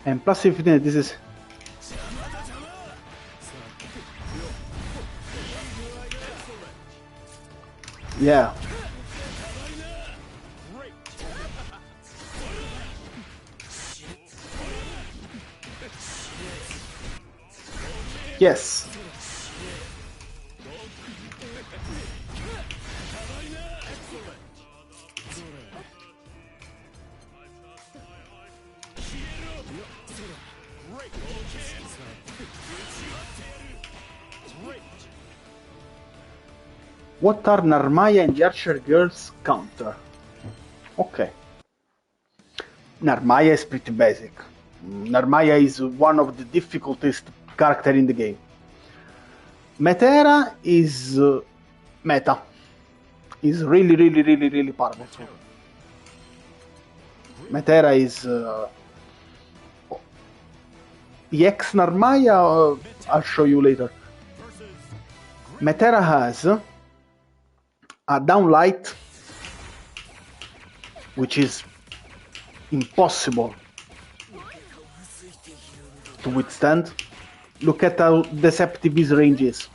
and plus 15, this is... Yeah. Yes. What are Narmaya and the Archer Girls counter? Okay. Narmaya is pretty basic. Narmaya is one of the difficultest character in the game. Metera is meta. Is really powerful. Metera is EX Narmaya, I'll show you later. Metera has a downlight, which is impossible to withstand. Look at how deceptive his range is.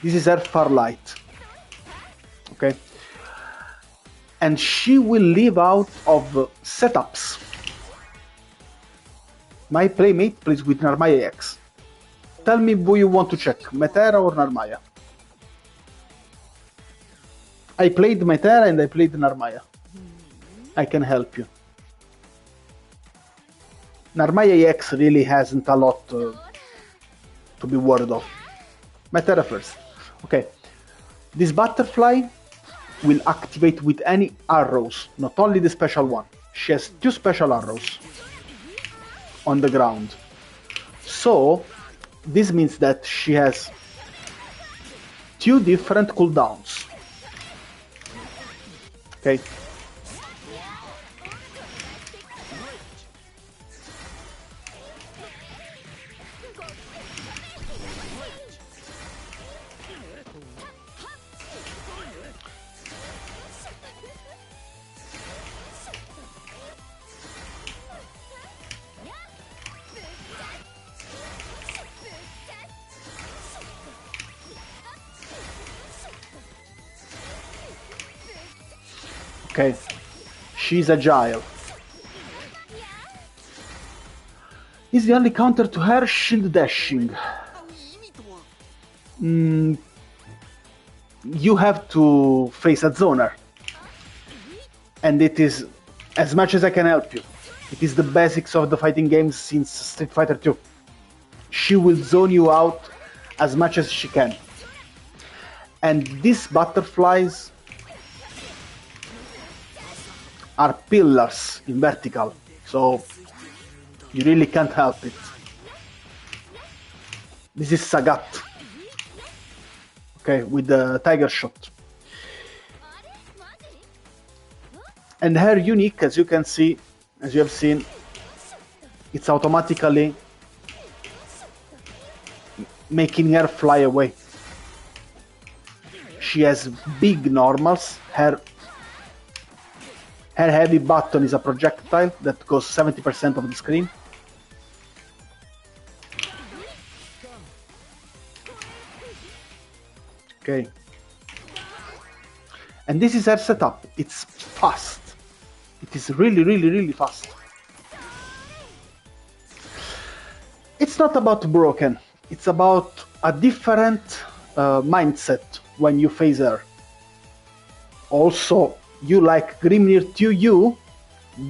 This is her far light. Okay? And she will live out of setups. My playmate plays with Narmaya X. Tell me who you want to check, Metera or Narmaya? I played Metera and I played Narmaya. I can help you. Narmaya X really hasn't a lot to be worried of. Metera first. Okay. This butterfly will activate with any arrows, not only the special one. She has 2 special arrows on the ground. So, this means that she has 2 different cooldowns. Okay. Okay, she's agile. Is the only counter to her shield dashing? You have to face a zoner. And it is, as much as I can help you, it is the basics of the fighting games since Street Fighter 2. She will zone you out as much as she can. And these butterflies are pillars in vertical, so you really can't help it. This is Sagat, okay, with the tiger shot. And her unique, as you can see, as you have seen, it's automatically making her fly away. She has big normals. Her heavy button is a projectile that goes 70% of the screen. Okay. And this is her setup. It's fast. It is really fast. It's not about broken. It's about a different mindset when you face her. Also, you like Grimnir 2U,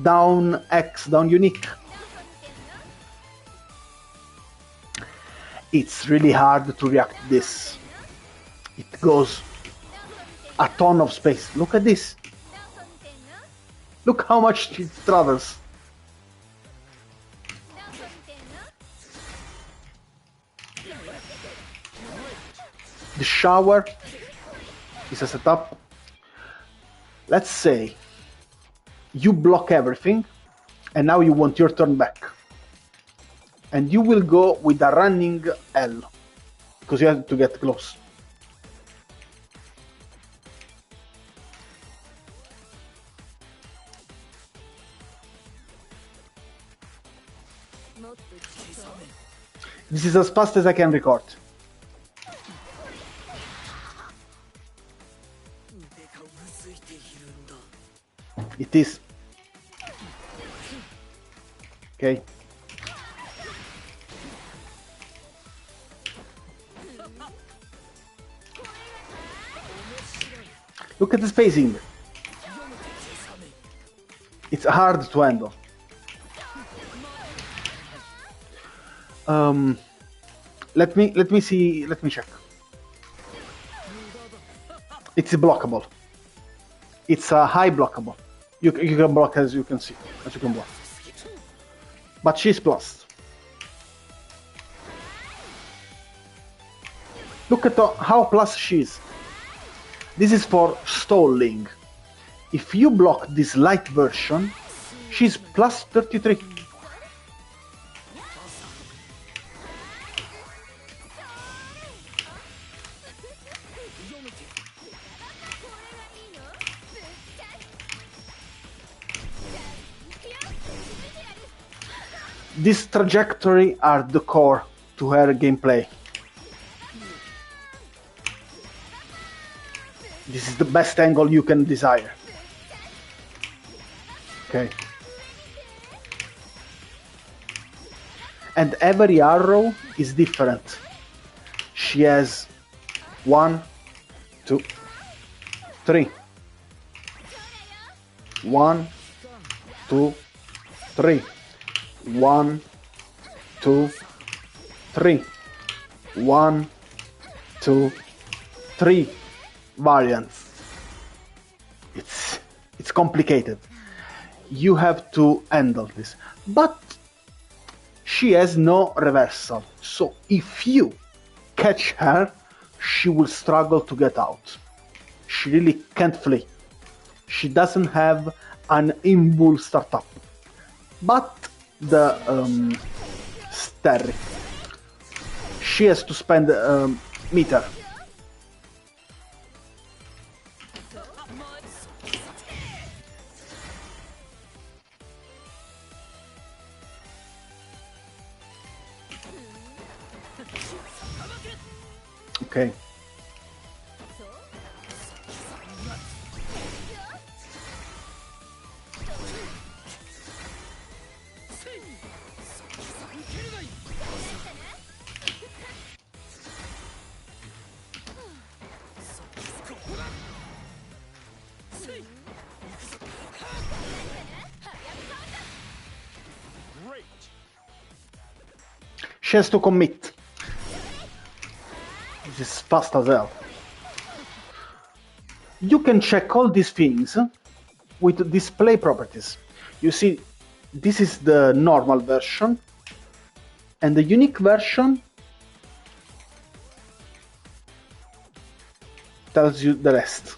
down X, down unique. It's really hard to react to this. It goes a ton of space. Look at this. Look how much it travels. The shower is a setup. Let's say You block everything, and now you want your turn back. And you will go with a running L, because you have to get close. This is as fast as I can record. It is. Okay. Look at the spacing. It's hard to handle. Let me see. Let me check. It's blockable. It's a high blockable. You can block as you can see, as you can block. But she's plus. Look at how plus she is. This is for stalling. If you block this light version, she's plus 33. This trajectory are the core to her gameplay. This is the best angle you can desire. Okay. And every arrow is different. She has 1, 2, 3. 1, 2, 3. 1, 2, 3. 1, 2, 3 variants. It's complicated. You have to handle this. But she has no reversal. So if you catch her, she will struggle to get out. She really can't flee. She doesn't have an invul startup. But the Sterry, she has to spend meter. Okay. She has to commit. This is fast as hell. You can check all these things with display properties. You see, this is the normal version, and the unique version tells you the rest.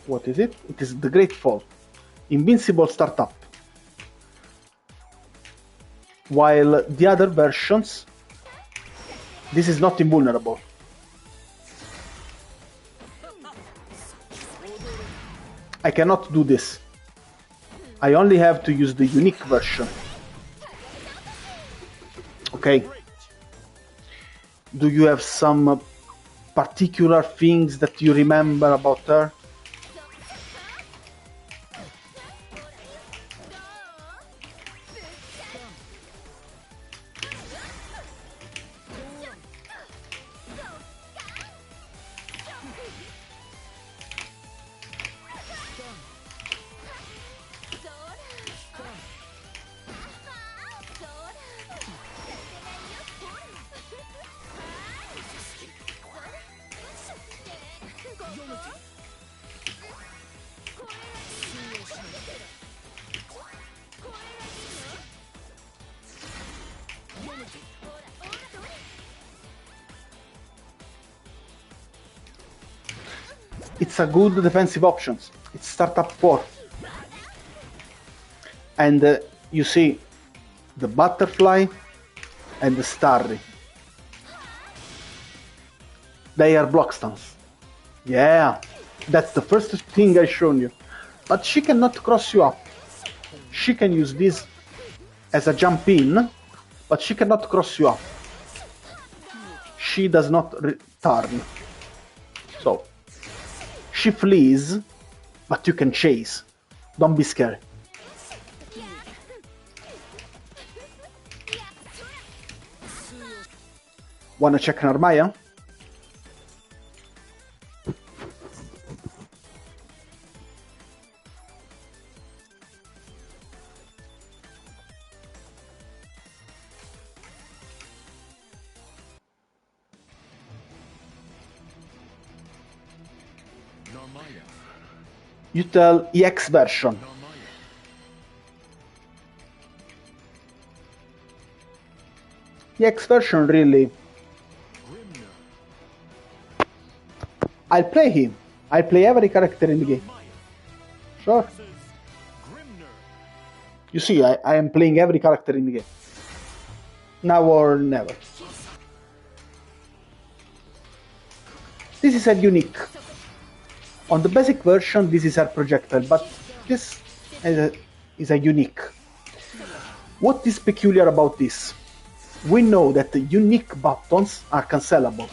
What is it? It is the Great Fall. Invincible startup. While the other versions, this is not invulnerable. I cannot do this. I only have to use the unique version. Okay. Do you have some particular things that you remember about her? It's a good defensive option. It's startup 4. And you see the butterfly and the starry. They are block stuns. Yeah, that's the first thing I shown you. But she cannot cross you up. She can use this as a jump in, but she cannot cross you up. She does not turn. So, she flees, but you can chase. Don't be scared. Wanna check Narmaya? Narmaya. You tell EX version. Narmaya. EX version really. Grimner. I'll play him. I'll play every character in the game. Narmaya Sure. versus Grimner. You see, I am playing every character in the game. Now or never. This is a unique. On the basic version, this is a projectile, but this is a unique. What is peculiar about this? We know that the unique buttons are cancelable.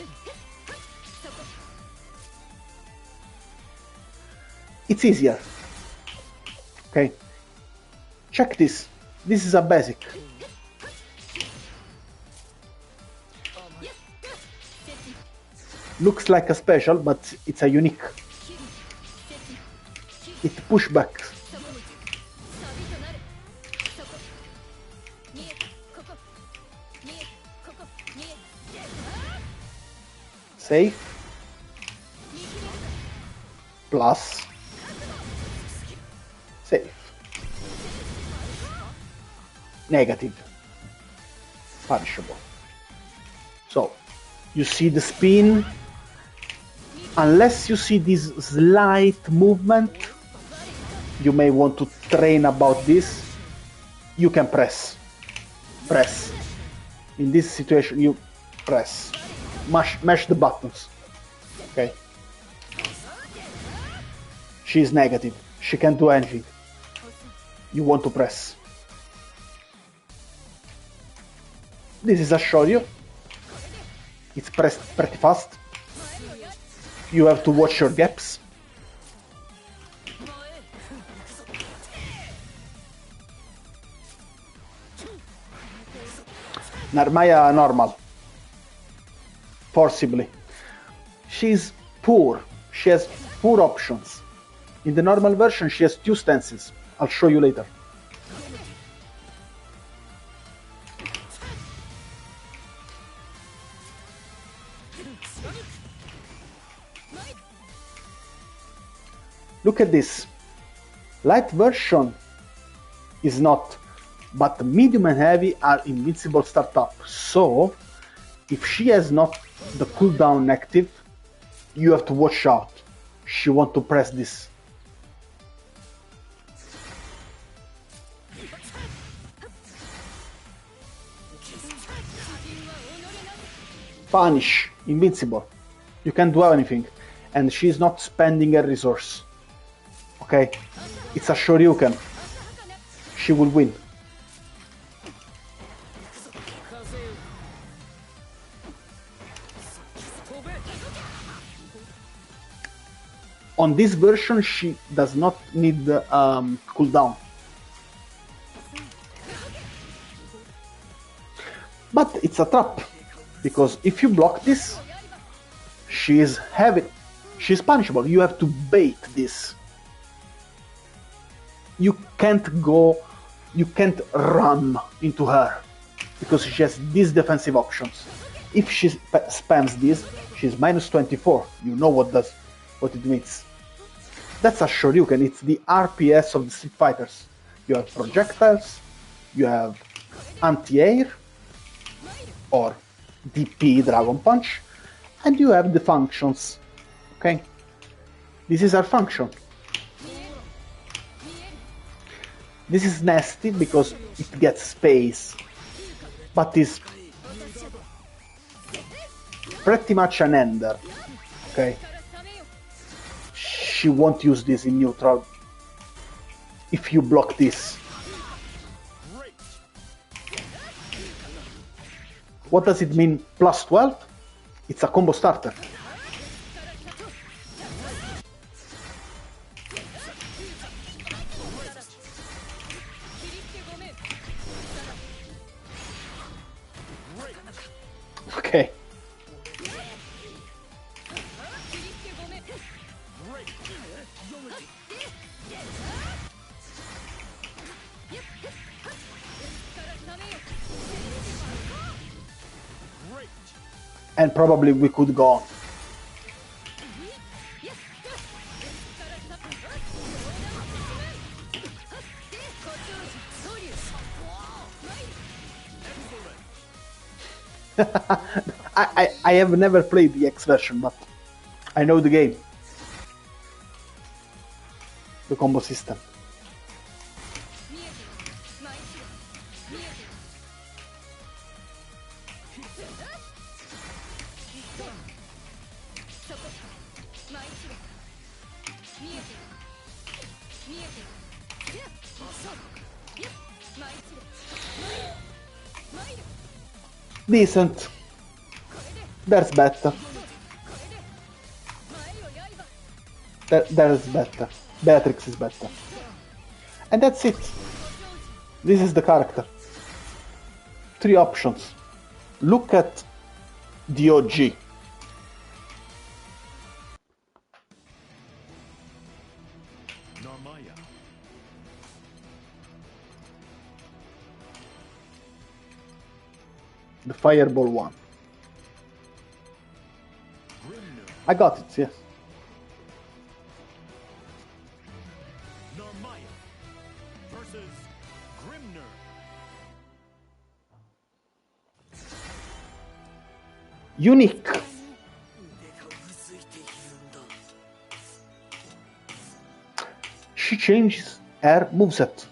It's easier. Okay. Check this. This is a basic. Looks like a special, but it's a unique. It push back. Safe. Plus. Safe. Negative. Punishable. So, you see the spin. Unless you see this slight movement, you may want to train about this. You can press. Press. In this situation, you press. Mash the buttons. Okay. She is negative. She can't do anything. You want to press. This is a Shoryu. It's pressed pretty fast. You have to watch your gaps. Narmaya normal. Forcibly. She's poor. She has poor options. In the normal version she has 2 stances. I'll show you later. Look at this. Light version is not, but medium and heavy are invincible startup. So, if she has not the cooldown active, you have to watch out. She want to press this. Punish, invincible. You can't do anything. And she's not spending a resource. Okay, it's a Shoryuken. She will win. On this version, she does not need the cooldown. But it's a trap, because if you block this, she is heavy. She's punishable. You have to bait this. You can't run into her, because she has these defensive options. If she spams this, she's minus 24. You know what it means. That's a Shoryuken. It's the RPS of the Street Fighters. You have projectiles, you have anti-air, or DP Dragon Punch, and you have the functions. Okay? This is our function. This is nasty because it gets space, but is pretty much an ender. Okay. She won't use this in neutral if you block this. What does it mean, plus 12? It's a combo starter. Okay. And probably we could go on. I have never played the X version, but I know the game. The combo system. Decent. There's better. There's better. Beatrix is better. And that's it. This is the character. 3 options. Look at the OG. The Fireball one. I got it, yes. Versus Grimner. Unique. She changes her moveset.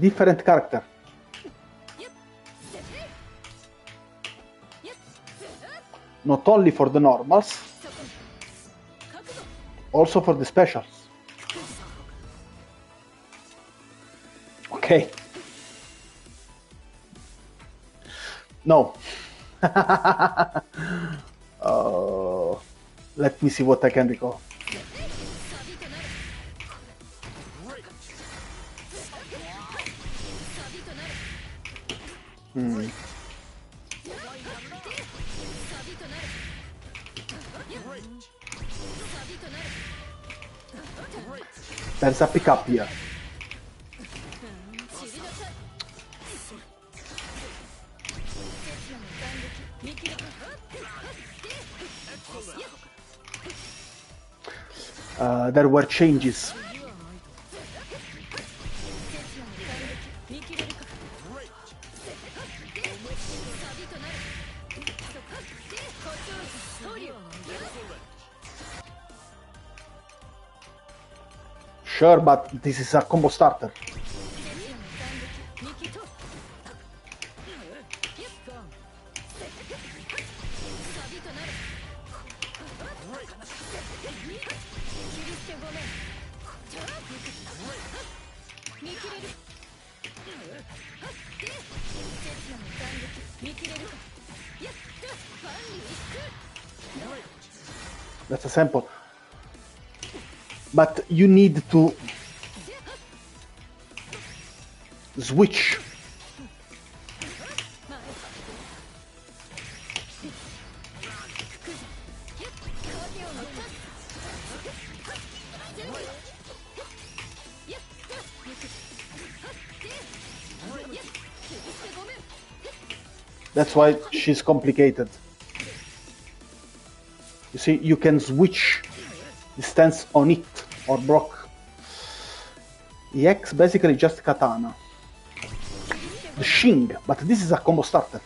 Different character. Not only for the normals, also for the specials. Okay. No. Let me see what I can recall. There's a pickup here. There were changes. Sure, but this is a combo starter. That's a sample. But you need to switch. That's why she's complicated. You see, you can switch the stance on it or block. EX basically just katana. The Shing, but this is a combo starter.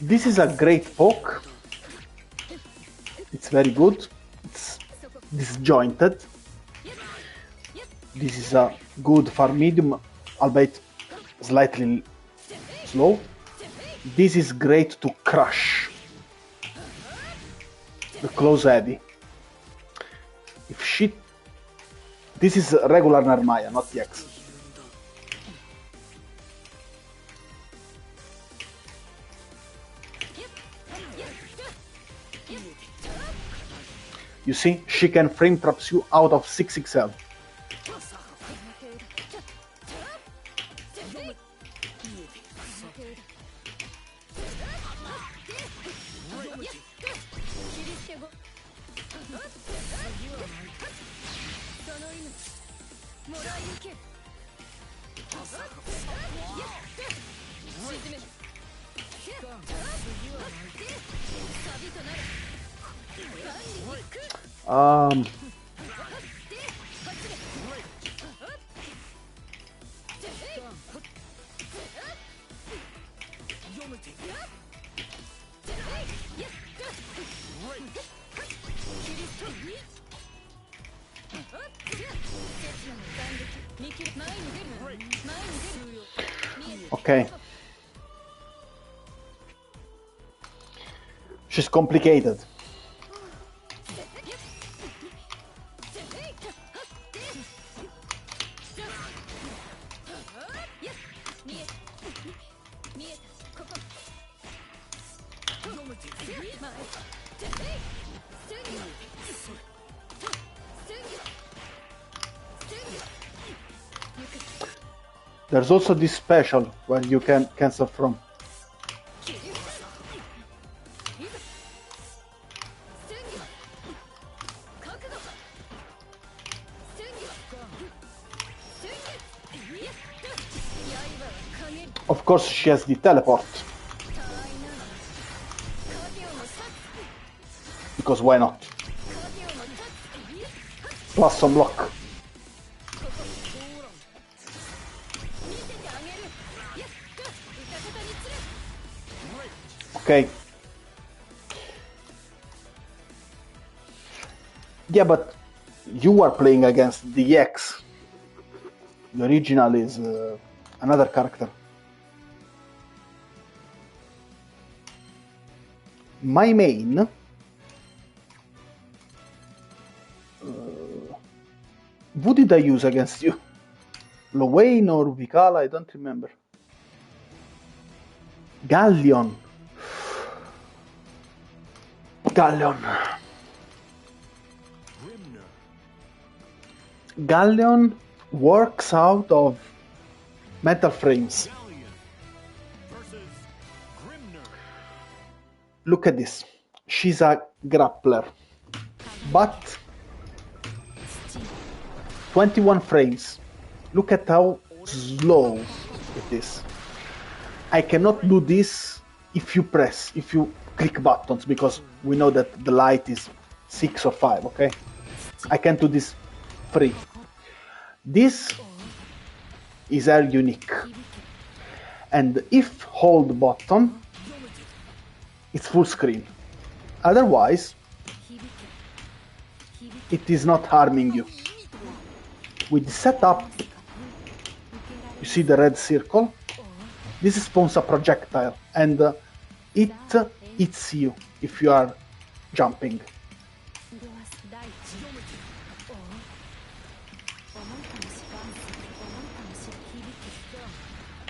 This is a great poke. It's very good. It's disjointed. This is a good for medium, albeit slightly slow. This is great to crush the close heavy. If she... This is regular Narmaya, not EX. You see, she can frame traps you out of 6XL. Okay. She's complicated. There's also this special where you can cancel from. Of course, she has the teleport. Because why not? Plus some block. Okay. Yeah, but you are playing against the X. The original is another character. My main who did I use against you? Lowain or Vikala? I don't remember. Galleon. Galleon works out of metal frames. Look at this. She's a grappler. But 21 frames. Look at how slow it is. I cannot do this if you click buttons, because we know that the light is 6 or 5, okay? I can do this free. This is very unique. And if hold button, it's full screen. Otherwise, it is not harming you. With the setup, you see the red circle? This spawns a projectile, and it hits you if you are jumping.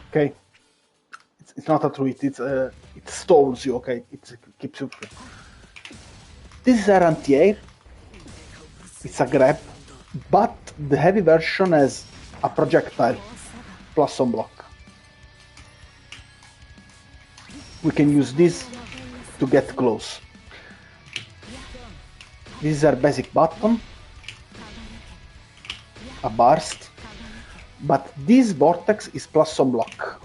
Okay, it's not a tweet. It stalls you. Okay, it keeps you free. This is our anti-air. It's a grab, but the heavy version has a projectile plus some block. We can use this to get close. This is our basic button, a burst, but this vortex is plus some block.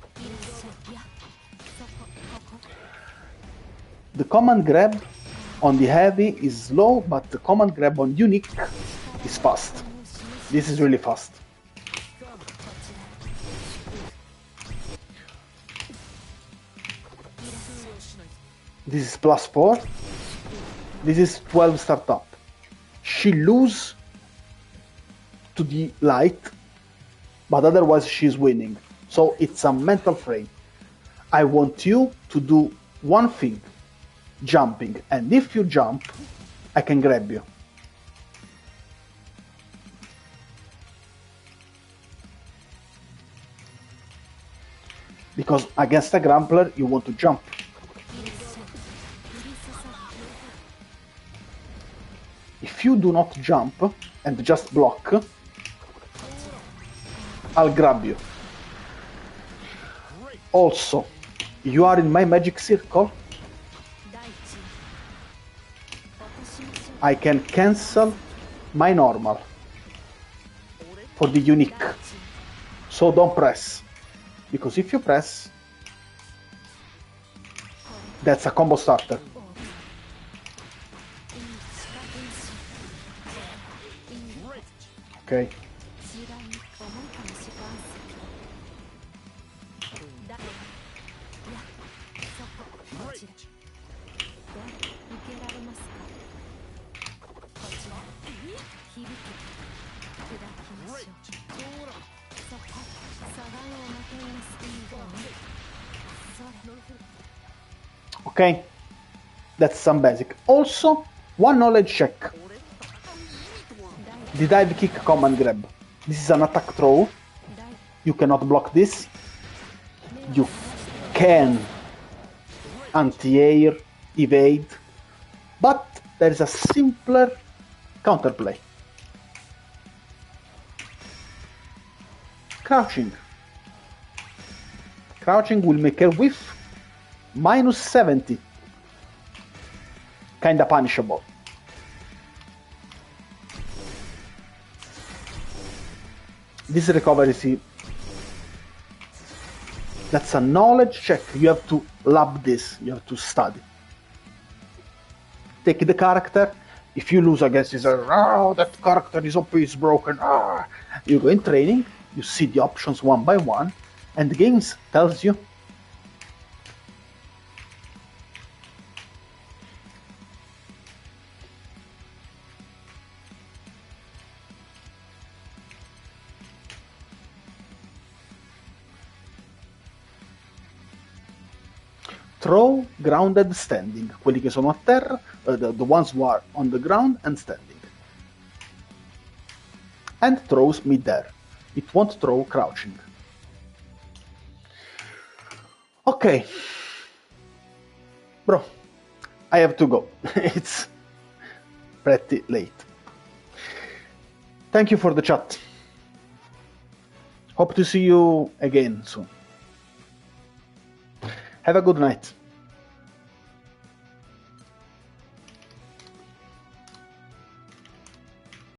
The command grab on the heavy is slow, but the command grab on unique is fast. This is really fast. This is +4. This is 12 startup. She lose to the light, but otherwise she's winning. So it's a mental frame. I want you to do one thing, jumping, and if you jump, I can grab you. Because against a grappler, you want to jump. If you do not jump and just block, I'll grab you. Also, you are in my magic circle. I can cancel my normal for the unique. So don't press. Because if you press, that's a combo starter. Okay. Okay, that's some basic. Also, one knowledge check. The dive kick command grab. This is an attack throw. You cannot block this. You can anti-air, evade, but there is a simpler counterplay. Crouching. Crouching will make a whiff. -70. Kinda punishable. This recovery, see, that's a knowledge check. You have to lab this, you have to study. Take the character. If you lose against this, oh, that character is OP, is broken. You go in training, you see the options one by one, and the game tells you. Throw, grounded, standing. Quelli che sono a terra, the ones who are on the ground and standing. And throws mid-air. It won't throw crouching. Okay. Bro, I have to go. It's pretty late. Thank you for the chat. Hope to see you again soon. Have a good night.